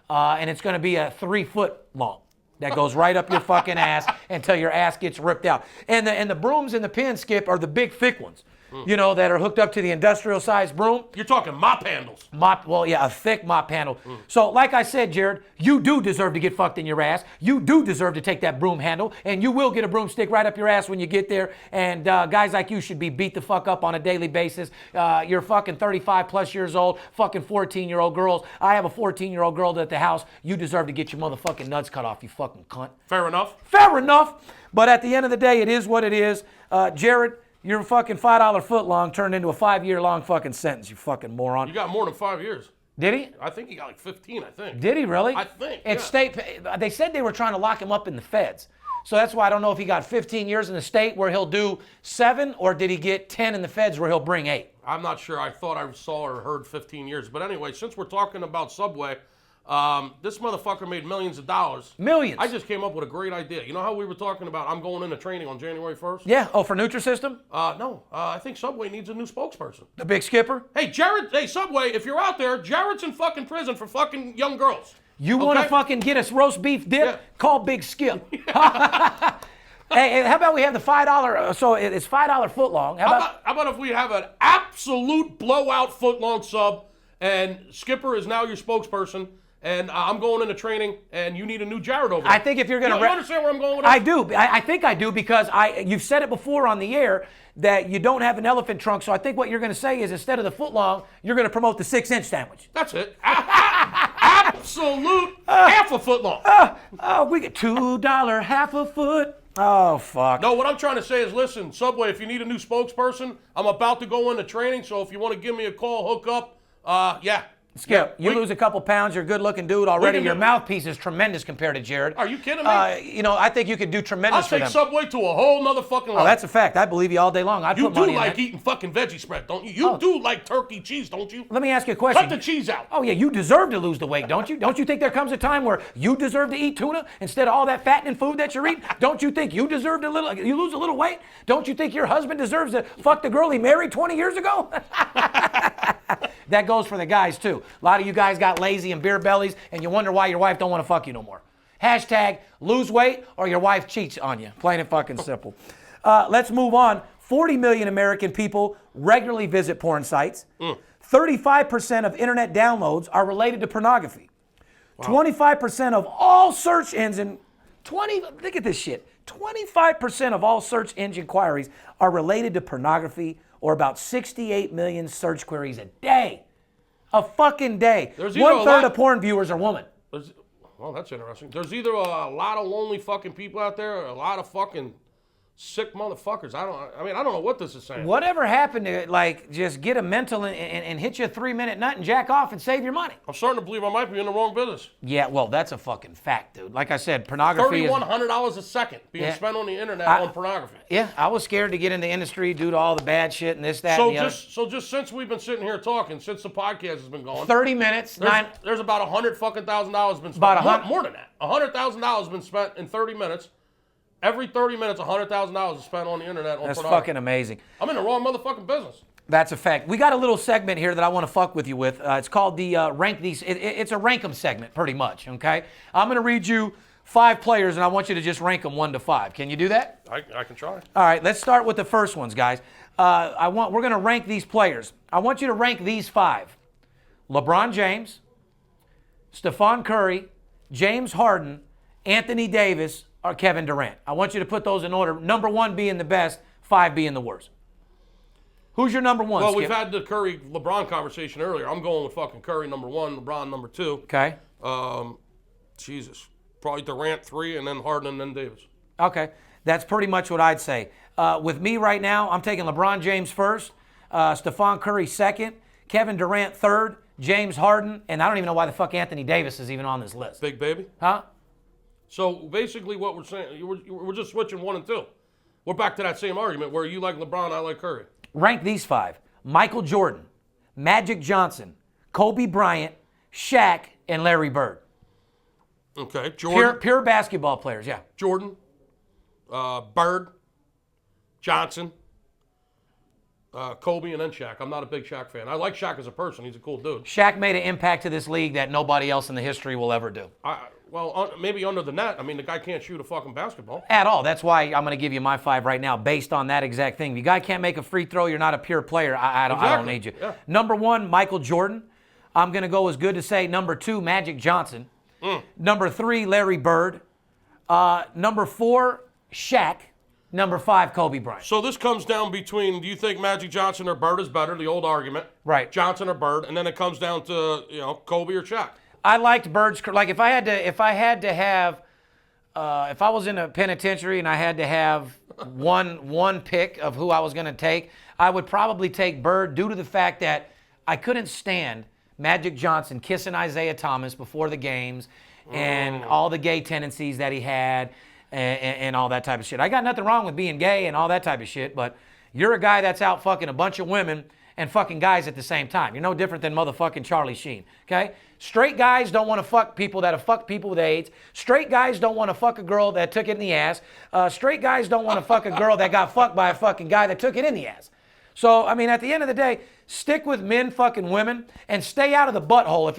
And it's going to be a 3-foot long. That goes right up your fucking ass until your ass gets ripped out. And the brooms in the pin, Skip, are the big thick ones, that are hooked up to the industrial-sized broom. You're talking mop handles. A thick mop handle. So like I said, Jared, you do deserve to get fucked in your ass. You do deserve to take that broom handle, and you will get a broomstick right up your ass when you get there. And guys like you should be beat the fuck up on a daily basis. You're fucking 35-plus years old, fucking 14-year-old girls. I have a 14-year-old girl at the house. You deserve to get your motherfucking nuts cut off, you fucking cunt. Fair enough. Fair enough. But at the end of the day, it is what it is. Jared, your fucking $5 foot long turned into a 5-year long fucking sentence, you fucking moron. You got more than 5 years. Did he? I think he got like 15, I think. Did he really? I think, It's state. They said they were trying to lock him up in the feds. So that's why I don't know if he got 15 years in the state where he'll do 7, or did he get 10 in the feds where he'll bring 8? I'm not sure. I thought I saw or heard 15 years. But anyway, since we're talking about Subway, this motherfucker made millions of dollars. Millions. I just came up with a great idea. You know how we were talking about I'm going into training on January 1st? Yeah. Oh, for Nutrisystem? No. I think Subway needs a new spokesperson. The big skipper? Hey, Jared. Hey, Subway, if you're out there, Jared's in fucking prison for fucking young girls. You want to fucking get us roast beef dip? Yeah. Call Big Skip. Hey, how about we have the $5? So it's $5 foot long. How about if we have an absolute blowout foot long sub, and Skipper is now your spokesperson, and I'm going into training, and you need a new Jared over there. I think if you're going to... You understand where I'm going with this? I do. I think I do, because you've said it before on the air that you don't have an elephant trunk. So I think what you're going to say is instead of the foot long, you're going to promote the 6-inch sandwich. That's it. Absolute half a foot long. We get $2 half a foot. Oh, fuck. No, what I'm trying to say is, listen, Subway, if you need a new spokesperson, I'm about to go into training, so if you want to give me a call, hook up, yeah. Skip, you lose a couple pounds, you're a good-looking dude already. Your mouthpiece is tremendous compared to Jared. Are you kidding me? I think you could do tremendous for them. I'll take Subway to a whole nother fucking level. Oh, that's a fact. I believe you all day long. You do like eating fucking veggie spread, don't you? You do like turkey cheese, don't you? Let me ask you a question. Cut the cheese out. Oh, yeah, you deserve to lose the weight, don't you? Don't you think there comes a time where you deserve to eat tuna instead of all that fattening food that you're eating? Don't you think you deserve to you lose a little weight? Don't you think your husband deserves to fuck the girl he married 20 years ago? That goes for the guys, too. A lot of you guys got lazy and beer bellies, and you wonder why your wife don't want to fuck you no more. Hashtag lose weight or your wife cheats on you. Plain and fucking simple. Let's move on. 40 million American people regularly visit porn sites. 35% of internet downloads are related to pornography. Wow. 25% of all search engine, look at this shit. 25% of all search engine queries are related to pornography, or about 68 million search queries a day. A fucking day. 1/3 of porn viewers are women. Well, that's interesting. There's either a lot of lonely fucking people out there or a lot of fucking sick motherfuckers. I don't know what this is saying. Whatever happened to, like, just get a mental and hit you a 3-minute nut and jack off and save your money? I'm starting to believe I might be in the wrong business. Yeah, well, that's a fucking fact, dude. Like I said, pornography $3,100 a second being spent on the internet on pornography. Yeah, I was scared to get in the industry due to all the bad shit and this, that, So and the just just since we've been sitting here talking, since the podcast has been going, 30 minutes, there's about $100,000 been spent. About more than that. $100,000 been spent in 30 minutes. Every 30 minutes, $100,000 is spent on the internet on That's pornography. fucking amazing. I'm in the wrong motherfucking business. That's a fact. We got a little segment here that I want to fuck with you with. It's called the Rank These. It's a rank 'em segment, pretty much, okay? I'm going to read you 5 players, and I want you to just rank them 1 to 5. Can you do that? I can try. All right, let's start with the first ones, guys. We're going to rank these players. I want you to rank these 5. LeBron James, Stephon Curry, James Harden, Anthony Davis, or Kevin Durant. I want you to put those in order. Number 1 being the best, 5 being the worst. Who's your number 1, Well, Skip? we've had the Curry-LeBron conversation earlier. I'm going with fucking Curry number 1, LeBron number 2. Okay. Jesus. Probably Durant 3, and then Harden, and then Davis. Okay. That's pretty much what I'd say. With me right now, I'm taking LeBron James first, Stephon Curry second, Kevin Durant third, James Harden, and I don't even know why the fuck Anthony Davis is even on this list. Big baby? Huh? So basically what we're saying, we're just switching 1 and 2. We're back to that same argument where you like LeBron, I like Curry. Rank these 5. Michael Jordan, Magic Johnson, Kobe Bryant, Shaq, and Larry Bird. Okay, Jordan. Pure basketball players, yeah. Jordan, Bird, Johnson, Kobe, and then Shaq. I'm not a big Shaq fan. I like Shaq as a person. He's a cool dude. Shaq made an impact to this league that nobody else in the history will ever do. Maybe under the net. I mean, the guy can't shoot a fucking basketball. At all. That's why I'm going to give you my 5 right now based on that exact thing. If you guy can't make a free throw, you're not a pure player. I don't need you. Yeah. Number 1, Michael Jordan. I'm going to go as good to say number 2, Magic Johnson. Number 3, Larry Bird. Number 4, Shaq. Number 5, Kobe Bryant. So this comes down between, do you think Magic Johnson or Bird is better, the old argument. Right. Johnson or Bird, and then it comes down to, Kobe or Shaq. I liked Bird's, like if I was in a penitentiary and I had to have one pick of who I was going to take, I would probably take Bird due to the fact that I couldn't stand Magic Johnson kissing Isaiah Thomas before the games and all the gay tendencies that he had and all that type of shit. I got nothing wrong with being gay and all that type of shit, but you're a guy that's out fucking a bunch of women and fucking guys at the same time. You're no different than motherfucking Charlie Sheen, okay? Straight guys don't want to fuck people that have fucked people with AIDS. Straight guys don't want to fuck a girl that took it in the ass. Straight guys don't want to fuck a girl that got fucked by a fucking guy that took it in the ass. So, I mean, at the end of the day, stick with men fucking women and stay out of the butthole if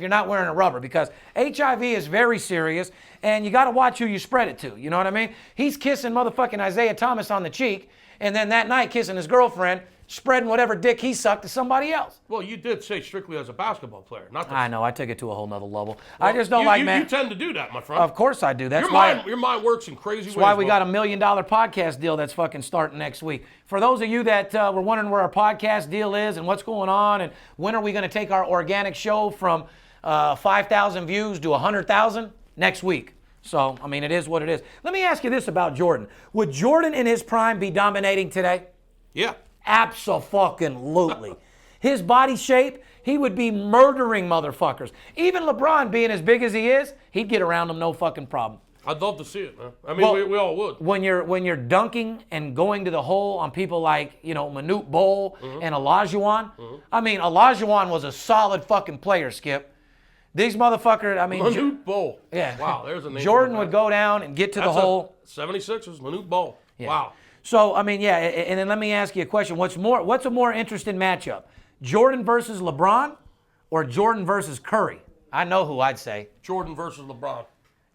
you're not wearing a rubber, because HIV is very serious and you got to watch who you spread it to. You know what I mean? He's kissing motherfucking Isaiah Thomas on the cheek and then that night kissing his girlfriend, spreading whatever dick he sucked to somebody else. Well, you did say strictly as a basketball player, not. I know. I took it to a whole nother level. Well, I just don't man. You tend to do that, my friend. Of course I do. That's your mind works in crazy ways. That's why we got $1 million podcast deal that's fucking starting next week. For those of you that were wondering where our podcast deal is and what's going on and when are we going to take our organic show from 5,000 views to 100,000, next week. So, I mean, it is what it is. Let me ask you this about Jordan. Would Jordan in his prime be dominating today? Yeah. Abso-fucking-lutely. His body shape, he would be murdering motherfuckers. Even LeBron being as big as he is, he'd get around them no fucking problem. I'd love to see it, man. I mean, we all would. When you're dunking and going to the hole on people like, Manute Bol and Olajuwon. I mean, Olajuwon was a solid fucking player, Skip. These motherfuckers, I mean... Manute Bol. Yeah. Wow, there's a name. Jordan would go down and get to the hole. 76ers, Manute Bol. Yeah. Wow. So, I mean, yeah, and then let me ask you a question. What's a more interesting matchup? Jordan versus LeBron or Jordan versus Curry? I know who I'd say. Jordan versus LeBron.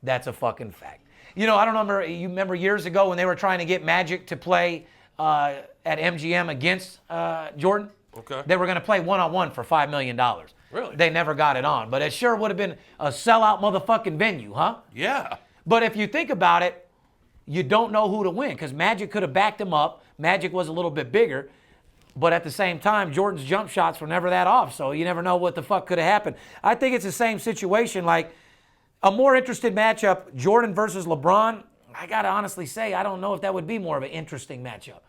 That's a fucking fact. I don't remember, you remember years ago when they were trying to get Magic to play at MGM against Jordan? Okay. They were going to play one-on-one for $5 million. Really? They never got it on. But it sure would have been a sellout motherfucking venue, huh? Yeah. But if you think about it, you don't know who to win because Magic could have backed him up. Magic was a little bit bigger. But at the same time, Jordan's jump shots were never that off. So you never know what the fuck could have happened. I think it's the same situation like A more interesting matchup, Jordan versus LeBron. I got to honestly say, I don't know if that would be more of an interesting matchup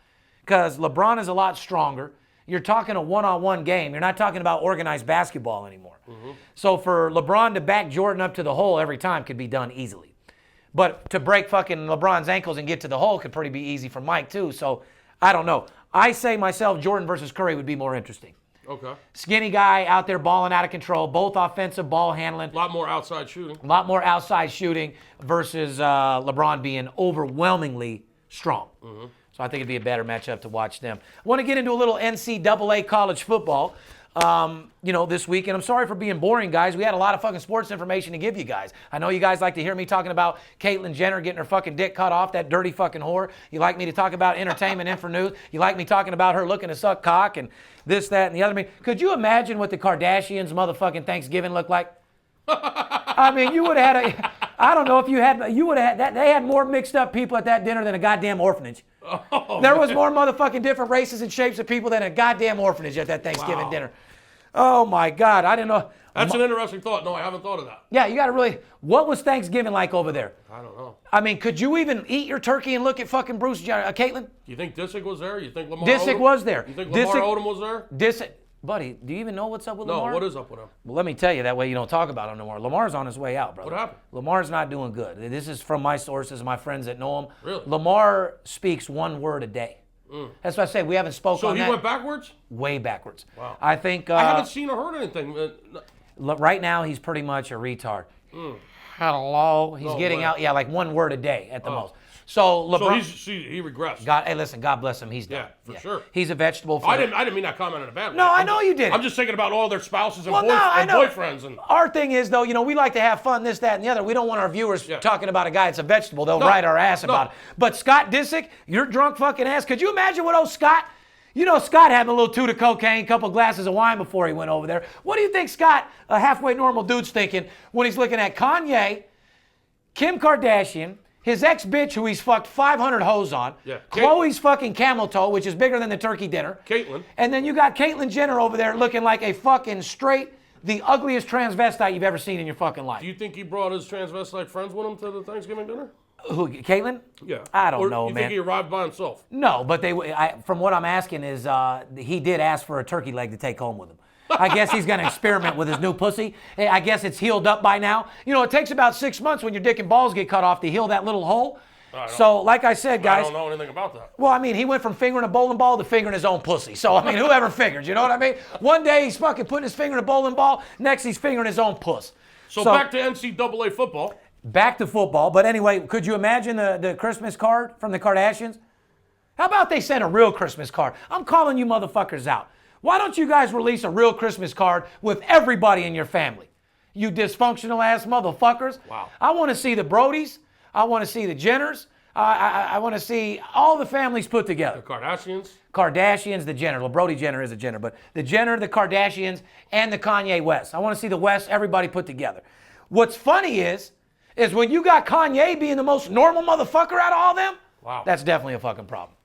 because LeBron is a lot stronger. You're talking a one-on-one game. You're not talking about organized basketball anymore. So for LeBron to back Jordan up to the hole every time could be done easily. But to break fucking LeBron's ankles and get to the hole could pretty be easy for Mike too. So I don't know. I say myself Jordan versus Curry would be more interesting. Okay. Skinny guy out there balling out of control, both offensive ball handling. A lot more outside shooting. A lot more outside shooting versus LeBron being overwhelmingly strong. So I think it'd be a better matchup to watch them. I want to get into a little NCAA college football, this week. And I'm sorry for being boring, guys. We had a lot of fucking sports information to give you guys. I know you guys like to hear me talking about Caitlyn Jenner getting her fucking dick cut off, that dirty fucking whore. You like me to talk about entertainment and for news. You like me talking about her looking to suck cock and this, that, and the other. I mean, could you imagine what the Kardashians' motherfucking Thanksgiving looked like? I mean, you would have had I don't know if you would have had that. They had more mixed up people at that dinner than a goddamn orphanage. There was more motherfucking different races and shapes of people than a goddamn orphanage at that Thanksgiving dinner. Oh my God, I didn't know. That's an interesting thought. No, I haven't thought of that. Yeah, you got to really. What was Thanksgiving like over there? I don't know. I mean, could you even eat your turkey and look at fucking Caitlyn? You think Disick was there? You think Lamar Disick Odom? was there. You think Lamar Odom was there? Disick, buddy, do you even know what's up with Lamar? No, what is up with him? Well, let me tell you, that way you don't talk about him no more. Lamar's on his way out, brother. What happened? Lamar's not doing good. This is from my sources, my friends that know him. Really? Lamar speaks one word a day. That's what I say. We haven't spoken on that. So he went backwards? Way backwards. Wow. I think... I haven't seen or heard anything. Right now, he's pretty much a retard. Hello. He's getting out, like one word a day at the most. So LeBron... So he regressed. Hey, listen, God bless him. He's done. Yeah, for sure. He's a vegetable. I didn't mean that comment in a bad way. No, I know you did. I'm just thinking about all their spouses and, I know. boyfriends. And our thing is, though, we like to have fun, this, that, and the other. We don't want our viewers talking about a guy that's a vegetable. They'll write our ass about it. But Scott Disick, your drunk fucking ass, could you imagine what old Scott... Scott had a little toot of cocaine, couple glasses of wine before he went over there. What do you think Scott, a halfway normal dude's thinking when he's looking at Kanye, Kim Kardashian, his ex-bitch who he's fucked 500 hoes on, Khloe's fucking camel toe, which is bigger than the turkey dinner. Caitlyn. And then you got Caitlyn Jenner over there looking like a fucking the ugliest transvestite you've ever seen in your fucking life. Do you think he brought his transvestite friends with him to the Thanksgiving dinner? Who, Caitlyn? Yeah. I don't know, you man. Think he arrived by himself? No, but from what I'm asking is he did ask for a turkey leg to take home with him. I guess he's going to experiment with his new pussy. I guess it's healed up by now. It takes about 6 months when your dick and balls get cut off to heal that little hole. So, like I said, guys. I don't know anything about that. Well, I mean, he went from fingering a bowling ball to fingering his own pussy. So, I mean, whoever figured, you know what I mean? One day he's fucking putting his finger in a bowling ball. Next, he's fingering his own puss. So back to NCAA football. Back to football. But anyway, could you imagine the Christmas card from the Kardashians? How about they send a real Christmas card? I'm calling you motherfuckers out. Why don't you guys release a real Christmas card with everybody in your family? You dysfunctional ass motherfuckers. Wow. I want to see the Brodys. I want to see the Jenners. I want to see all the families put together. The Kardashians. Kardashians, the Jenner. Well, Brody Jenner is a Jenner, but the Jenner, the Kardashians, and the Kanye West. I want to see the West, everybody put together. What's funny is when you got Kanye being the most normal motherfucker out of all them, wow, that's definitely a fucking problem.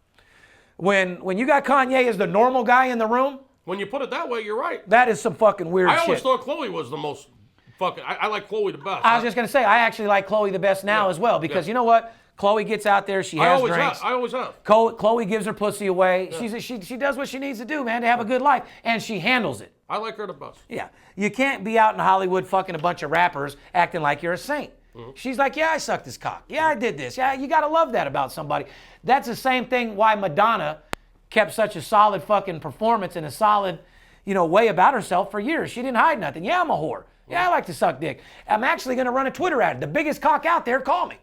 When you got Kanye as the normal guy in the room, when you put it that way, you're right. that is some fucking weird shit. I always thought Khloe was the most fucking. I like Khloe the best. I was just gonna say I actually like Khloe the best now as well because you know what? Khloe gets out there, she has drinks. I always have. Khloe gives her pussy away. Yeah. She does what she needs to do, man, to have a good life, and she handles it. I like her the best. Yeah, you can't be out in Hollywood fucking a bunch of rappers acting like you're a saint. Mm-hmm. She's like, yeah, I sucked his cock. Yeah, I did this. Yeah, you gotta love that about somebody. That's the same thing why Madonna kept such a solid fucking performance and a solid, way about herself for years. She didn't hide nothing. Yeah, I'm a whore. Yeah, I like to suck dick. I'm actually gonna run a Twitter ad. The biggest cock out there, call me.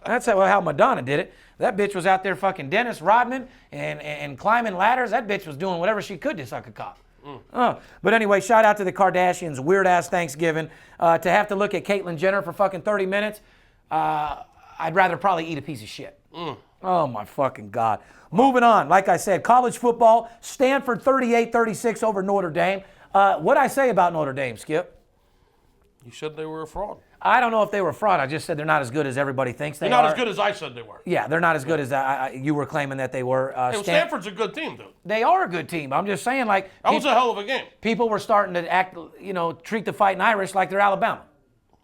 That's how Madonna did it. That bitch was out there fucking Dennis Rodman and climbing ladders. That bitch was doing whatever she could to suck a cock. But anyway, shout out to the Kardashians. Weird ass Thanksgiving. To have to look at Caitlyn Jenner for fucking 30 minutes, I'd rather probably eat a piece of shit. Oh my fucking God. Moving on, like I said, college football, Stanford 38-36 over Notre Dame. What'd I say about Notre Dame, Skip? You said they were a fraud. I don't know if they were a fraud. I just said they're not as good as everybody thinks they are. They're not as good as I said they were. Yeah, they're not as good as you were claiming that they were. Stanford's a good team, dude. They are a good team. I'm just saying, that was a hell of a game. People were starting to act, treat the Fighting Irish like they're Alabama.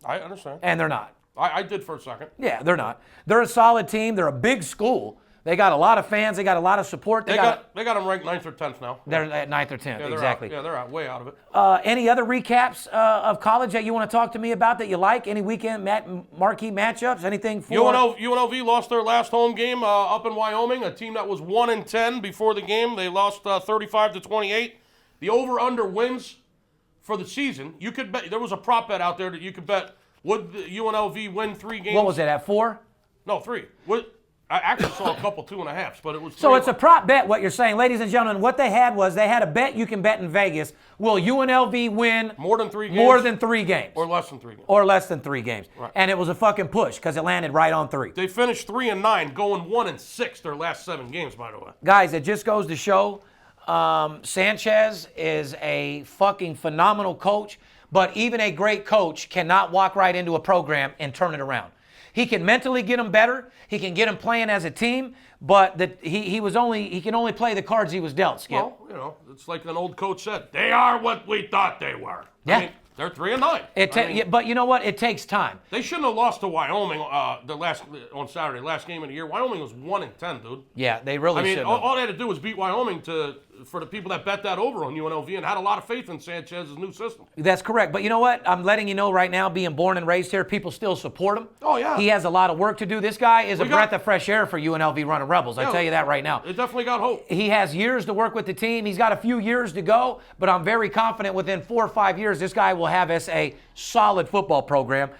I understand. And they're not. I did for a second. Yeah, they're not. They're a solid team. They're a big school. They got a lot of fans. They got a lot of support. They got them ranked 9th or 10th now. They're at 9th or 10th, Yeah, exactly. They're out, way out of it. Any other recaps of college that you want to talk to me about that you like? Any weekend marquee matchups? Anything for UNLV lost their last home game up in Wyoming, a team that was 1-10 before the game. They lost 35-28. The over/under wins for the season. You could bet. There was a prop bet out there that you could bet. Would the UNLV win 3 games? What was it, at 4? No, 3. I actually saw a couple 2.5s, but it was 3. So it's a prop bet, what you're saying. Ladies and gentlemen, what they had a bet you can bet in Vegas. Will UNLV win more than 3 games? More than 3 games. Or less than 3 games. Or less than 3 games. Right. And it was a fucking push because it landed right on 3. They finished 3-9, going 1-6 their last 7 games, by the way. Guys, it just goes to show Sanchez is a fucking phenomenal coach, but even a great coach cannot walk right into a program and turn it around. He can mentally get them better. He can get them playing as a team, but he can only play the cards he was dealt, Skip. Well, it's like an old coach said, they are what we thought they were. Yeah. I mean, they're 3-9. But you know what? It takes time. They shouldn't have lost to Wyoming on Saturday, last game of the year. Wyoming was 1-10, dude. Yeah, they really should have. All they had to do was beat Wyoming for the people that bet that over on UNLV and had a lot of faith in Sanchez's new system. That's correct. But you know what? I'm letting you know right now, being born and raised here, people still support him. Oh, yeah. He has a lot of work to do. This guy is a breath of fresh air for UNLV running Rebels. I tell you that right now. It definitely got hope. He has years to work with the team. He's got a few years to go, but I'm very confident within 4 or 5 years, this guy will have us a solid football program,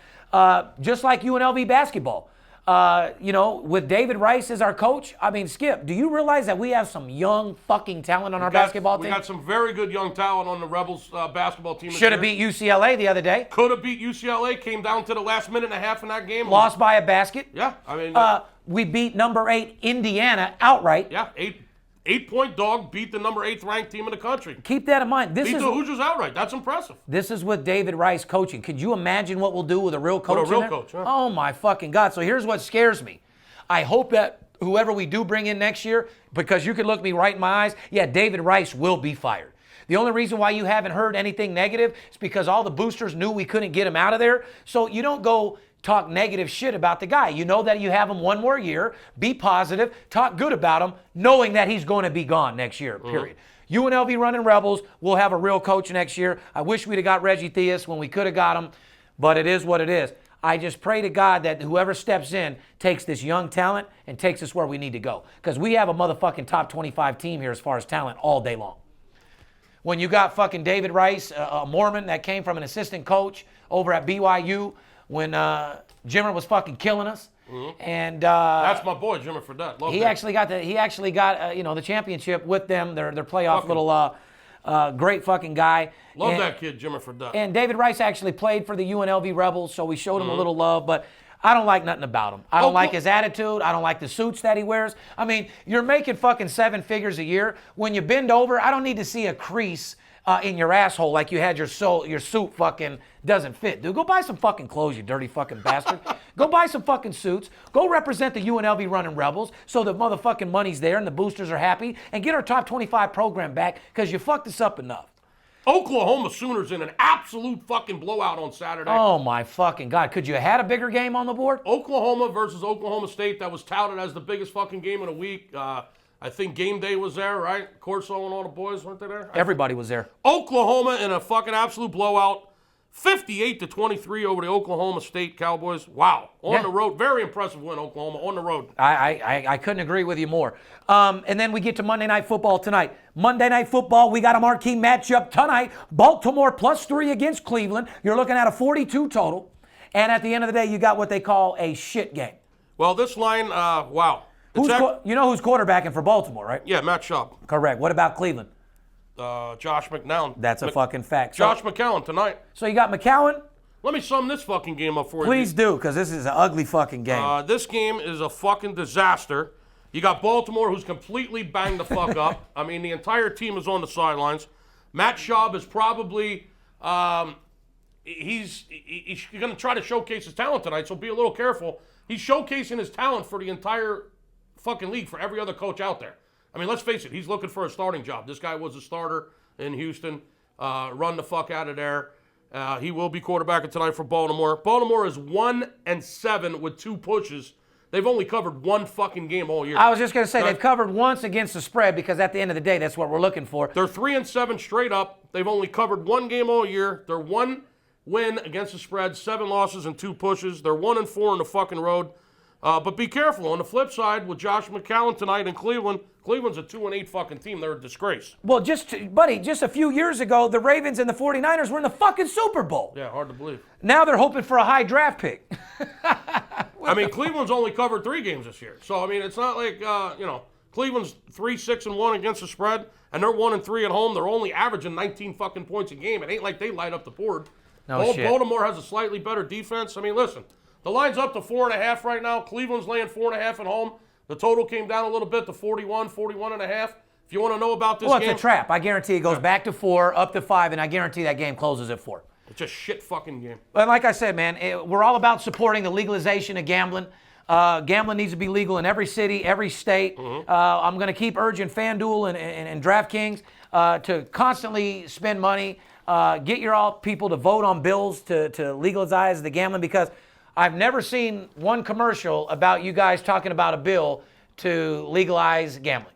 just like UNLV basketball. With David Rice as our coach, I mean, Skip, do you realize that we have some young fucking talent on our basketball team? We got some very good young talent on the Rebels basketball team. Should have beat UCLA the other day. Could have beat UCLA. Came down to the last minute and a half in that game. Lost by a basket. Yeah, I mean. We beat number 8 Indiana outright. Yeah, 8-point dog beat the number 8th ranked team in the country. Keep that in mind. Beat the Hoosiers outright. That's impressive. This is with David Rice coaching. Could you imagine what we'll do with a real coach? With a real coach, yeah. Oh my fucking God. So here's what scares me. I hope that whoever we do bring in next year, because you could look me right in my eyes, yeah, David Rice will be fired. The only reason why you haven't heard anything negative is because all the boosters knew we couldn't get him out of there. So you don't go talk negative shit about the guy. You know that you have him 1 more year. Be positive. Talk good about him, knowing that he's going to be gone next year, period. UNLV running Rebels. We'll have a real coach next year. I wish we'd have got Reggie Theus when we could have got him, but it is what it is. I just pray to God that whoever steps in takes this young talent and takes us where we need to go, because we have a motherfucking top 25 team here as far as talent all day long. When you got fucking David Rice, a Mormon that came from an assistant coach over at BYU, when Jimmer was fucking killing us, and that's my boy Jimmer Fredette. He actually got the championship with them. Their playoff little great fucking guy. Love that kid Jimmer Fredette. And David Rice actually played for the UNLV Rebels, so we showed him a little love, but I don't like nothing about him. I don't like his attitude. I don't like the suits that he wears. I mean, you're making fucking 7 figures a year. When you bend over, I don't need to see a crease in your asshole like you had your suit fucking doesn't fit. Dude, go buy some fucking clothes, you dirty fucking bastard. Go buy some fucking suits. Go represent the UNLV running Rebels so the motherfucking money's there and the boosters are happy, and get our top 25 program back, because you fucked us up enough. Oklahoma Sooners in an absolute fucking blowout on Saturday. Oh my fucking God. Could you have had a bigger game on the board? Oklahoma versus Oklahoma State, that was touted as the biggest fucking game of the week. I think Game Day was there, right? Corso and all the boys, weren't they there? Everybody was there. Oklahoma in a fucking absolute blowout. 58-23 over the Oklahoma State Cowboys. Wow. On the road. Very impressive win, Oklahoma, on the road. I couldn't agree with you more. And then we get to Monday Night Football tonight. Monday Night Football, we got a marquee matchup tonight. Baltimore +3 against Cleveland. You're looking at a 42 total. And at the end of the day, you got what they call a shit game. Well, this line, wow. You know who's quarterbacking for Baltimore, right? Yeah, Matt Schaub. Correct. What about Cleveland? Josh McCown. That's a fucking fact. Josh McCown tonight. So you got McCown? Let me sum this fucking game up for you. Please do, because this is an ugly fucking game. This game is a fucking disaster. You got Baltimore, who's completely banged the fuck up. I mean, the entire team is on the sidelines. Matt Schaub is probably he's going to try to showcase his talent tonight, so be a little careful. He's showcasing his talent for the entire fucking league, for every other coach out there. I mean, let's face it, he's looking for a starting job. This guy was a starter in Houston. Run the fuck out of there. He will be quarterbacking tonight for Baltimore. Baltimore is 1-7 with 2 pushes. They've only covered 1 fucking game all year. I was just going to say, they've covered once against the spread because at the end of the day, that's what we're looking for. They're 3-7 straight up. They've only covered 1 game all year. They're 1 win against the spread, 7 losses and 2 pushes. They're 1-4 on the fucking road. But be careful. On the flip side, with Josh McCown tonight in Cleveland, Cleveland's a 2-8 fucking team. They're a disgrace. Well, just a few years ago, the Ravens and the 49ers were in the fucking Super Bowl. Yeah, hard to believe. Now they're hoping for a high draft pick. I mean, Cleveland's only covered 3 games this year. So, I mean, it's not like, Cleveland's 3-6-1 against the spread, and they're 1-3 at home. They're only averaging 19 fucking points a game. It ain't like they light up the board. No shit. Baltimore has a slightly better defense. I mean, listen, the line's up to 4.5 right now. Cleveland's laying 4.5 at home. The total came down a little bit to 41.5. If you want to know about this game. Well, it's a trap. I guarantee it goes back to 4, up to 5, and I guarantee that game closes at 4. It's a shit fucking game. But like I said, man, we're all about supporting the legalization of gambling. Gambling needs to be legal in every city, every state. I'm going to keep urging FanDuel and DraftKings to constantly spend money. Get your all people to vote on bills to legalize the gambling, because I've never seen one commercial about you guys talking about a bill to legalize gambling.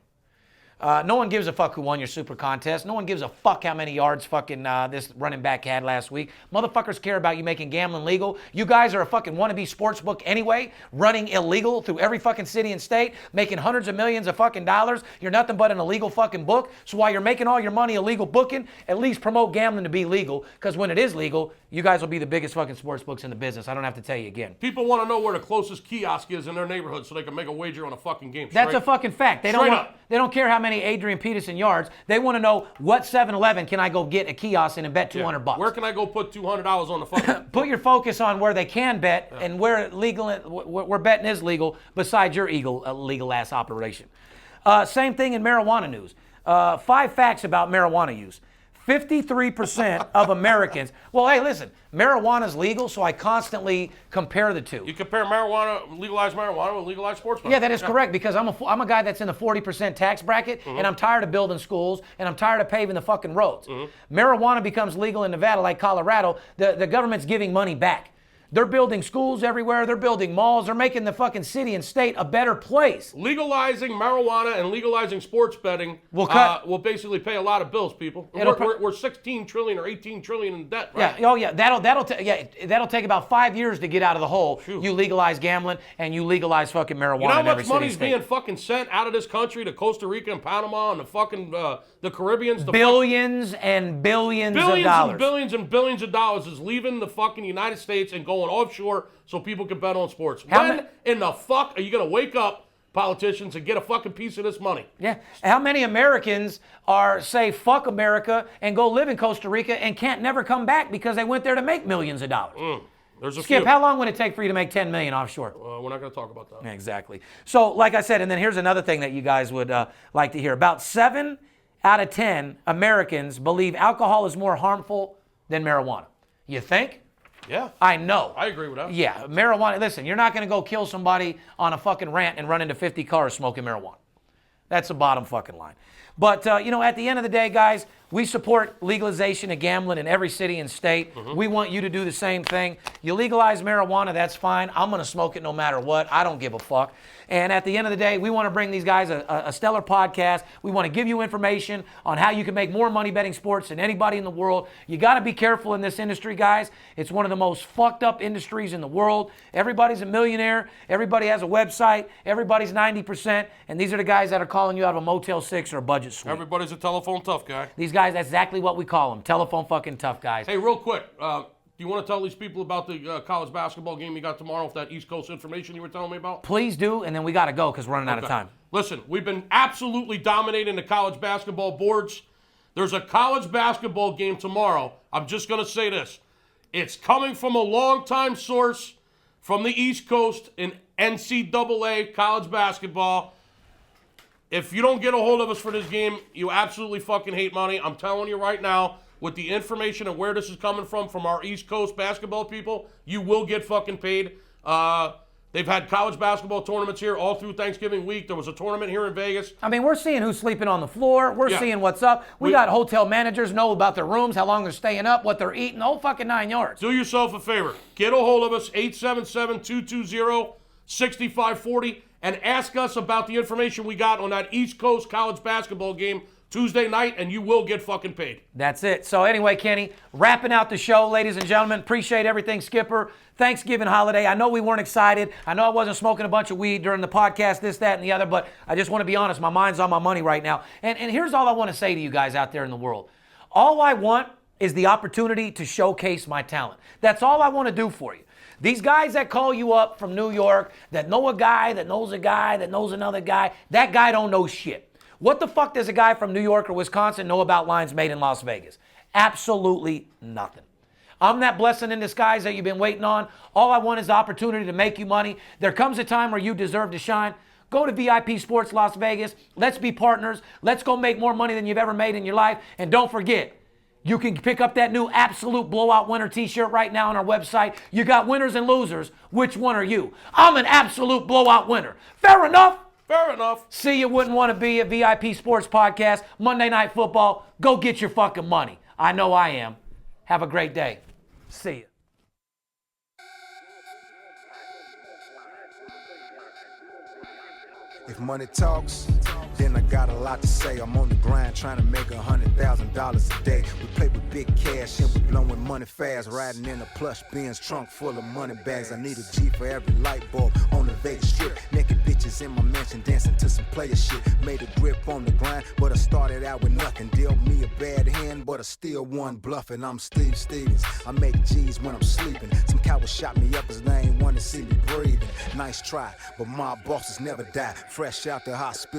No one gives a fuck who won your super contest. No one gives a fuck how many yards fucking this running back had last week. Motherfuckers care about you making gambling legal. You guys are a fucking wannabe sports book anyway, running illegal through every fucking city and state, making hundreds of millions of fucking dollars. You're nothing but an illegal fucking book. So while you're making all your money illegal booking, at least promote gambling to be legal, because when it is legal, you guys will be the biggest fucking sports books in the business. I don't have to tell you again. People want to know where the closest kiosk is in their neighborhood so they can make a wager on a fucking game. That's a fucking fact. They don't care how many Adrian Peterson yards. They want to know what 7-Eleven can I go get a kiosk in and bet $200. Where can I go put $200 on the fucking? Put your focus on where they can bet and where betting is legal besides your legal ass operation. Same thing in marijuana news. 5 facts about marijuana use. 53% of Americans. Well, hey, listen, marijuana's legal, so I constantly compare the two. You compare legalized marijuana with legalized sports betting. Yeah, that is correct, because I'm a guy that's in the 40% tax bracket, and I'm tired of building schools, and I'm tired of paving the fucking roads. Marijuana becomes legal in Nevada like Colorado. The government's giving money back. They're building schools everywhere. They're building malls. They're making the fucking city and state a better place. Legalizing marijuana and legalizing sports betting will basically pay a lot of bills, people. We're 16 trillion or 18 trillion in debt, right? Yeah. Oh yeah. That'll take about 5 years to get out of the hole. Phew. You legalize gambling and you legalize fucking marijuana. You know how in every much city money's and state. being fucking sent out of this country to Costa Rica and Panama and the fucking the Caribbeans? Billions and billions of dollars. Billions and billions of dollars is leaving the fucking United States and going offshore so people can bet on sports. When in the fuck are you going to wake up, politicians, and get a fucking piece of this money? Yeah. How many Americans say fuck America and go live in Costa Rica and can't never come back because they went there to make millions of dollars? There's a Skip, few. how long would it take for you to make $10 million offshore? We're not going to talk about that. Exactly. So, like I said, and then here's another thing that you guys would like to hear. About 7 out of 10 Americans believe alcohol is more harmful than marijuana. You think? Yeah. I know. I agree with that. Yeah, marijuana. Listen, you're not going to go kill somebody on a fucking rant and run into 50 cars smoking marijuana. That's the bottom fucking line. But, at the end of the day, guys, we support legalization of gambling in every city and state. We want you to do the same thing. You legalize marijuana, that's fine. I'm going to smoke it no matter what. I don't give a fuck. And at the end of the day, we want to bring these guys a stellar podcast. We want to give you information on how you can make more money betting sports than anybody in the world. You got to be careful in this industry, guys. It's one of the most fucked up industries in the world. Everybody's a millionaire. Everybody has a website. Everybody's 90%. And these are the guys that are calling you out of a Motel 6 or a budget suite. Everybody's a telephone tough guy. These guys, that's exactly what we call them. Telephone fucking tough guys. Hey, real quick. Do you want to tell these people about the college basketball game you got tomorrow with that East Coast information you were telling me about? Please do, and then we got to go because we're running out of time. Listen, we've been absolutely dominating the college basketball boards. There's a college basketball game tomorrow. I'm just going to say this. It's coming from a longtime source from the East Coast in NCAA college basketball. If you don't get a hold of us for this game, you absolutely fucking hate money. I'm telling you right now, with the information and where this is coming from our East Coast basketball people, you will get fucking paid. They've had college basketball tournaments here all through Thanksgiving week. There was a tournament here in Vegas. I mean, we're seeing who's sleeping on the floor. We're seeing what's up. We got hotel managers know about their rooms, how long they're staying up, what they're eating, the whole fucking 9 yards. Do yourself a favor. Get a hold of us, 877-220-6540, and ask us about the information we got on that East Coast college basketball game Tuesday night, and you will get fucking paid. That's it. So anyway, Kenny, wrapping out the show, ladies and gentlemen. Appreciate everything, Skipper. Thanksgiving holiday. I know we weren't excited. I know I wasn't smoking a bunch of weed during the podcast, this, that, and the other, but I just want to be honest. My mind's on my money right now. And here's all I want to say to you guys out there in the world. All I want is the opportunity to showcase my talent. That's all I want to do for you. These guys that call you up from New York, that know a guy, that knows a guy, that knows another guy, that guy don't know shit. What the fuck does a guy from New York or Wisconsin know about lines made in Las Vegas? Absolutely nothing. I'm that blessing in disguise that you've been waiting on. All I want is the opportunity to make you money. There comes a time where you deserve to shine. Go to VIP Sports Las Vegas. Let's be partners. Let's go make more money than you've ever made in your life. And don't forget, you can pick up that new Absolute Blowout Winner t-shirt right now on our website. You got winners and losers. Which one are you? I'm an absolute blowout winner. Fair enough? Fair enough. See, you wouldn't want to be a VIP Sports Podcast, Monday Night Football. Go get your fucking money. I know I am. Have a great day. See you. If money talks, then I got a lot to say. I'm on the grind trying to make $100,000 a day. We play with big cash and we blowing money fast. Riding in a plush Benz trunk full of money bags. I need a G for every light bulb on the Vegas Strip. Naked bitches in my mansion dancing to some player shit. Made a grip on the grind, but I started out with nothing. Dealt me a bad hand, but I still won bluffing. I'm Steve Stevens. I make G's when I'm sleeping. Some cowards shot me up as they ain't want to see me breathing. Nice try, but my bosses never die. Fresh out the hospital.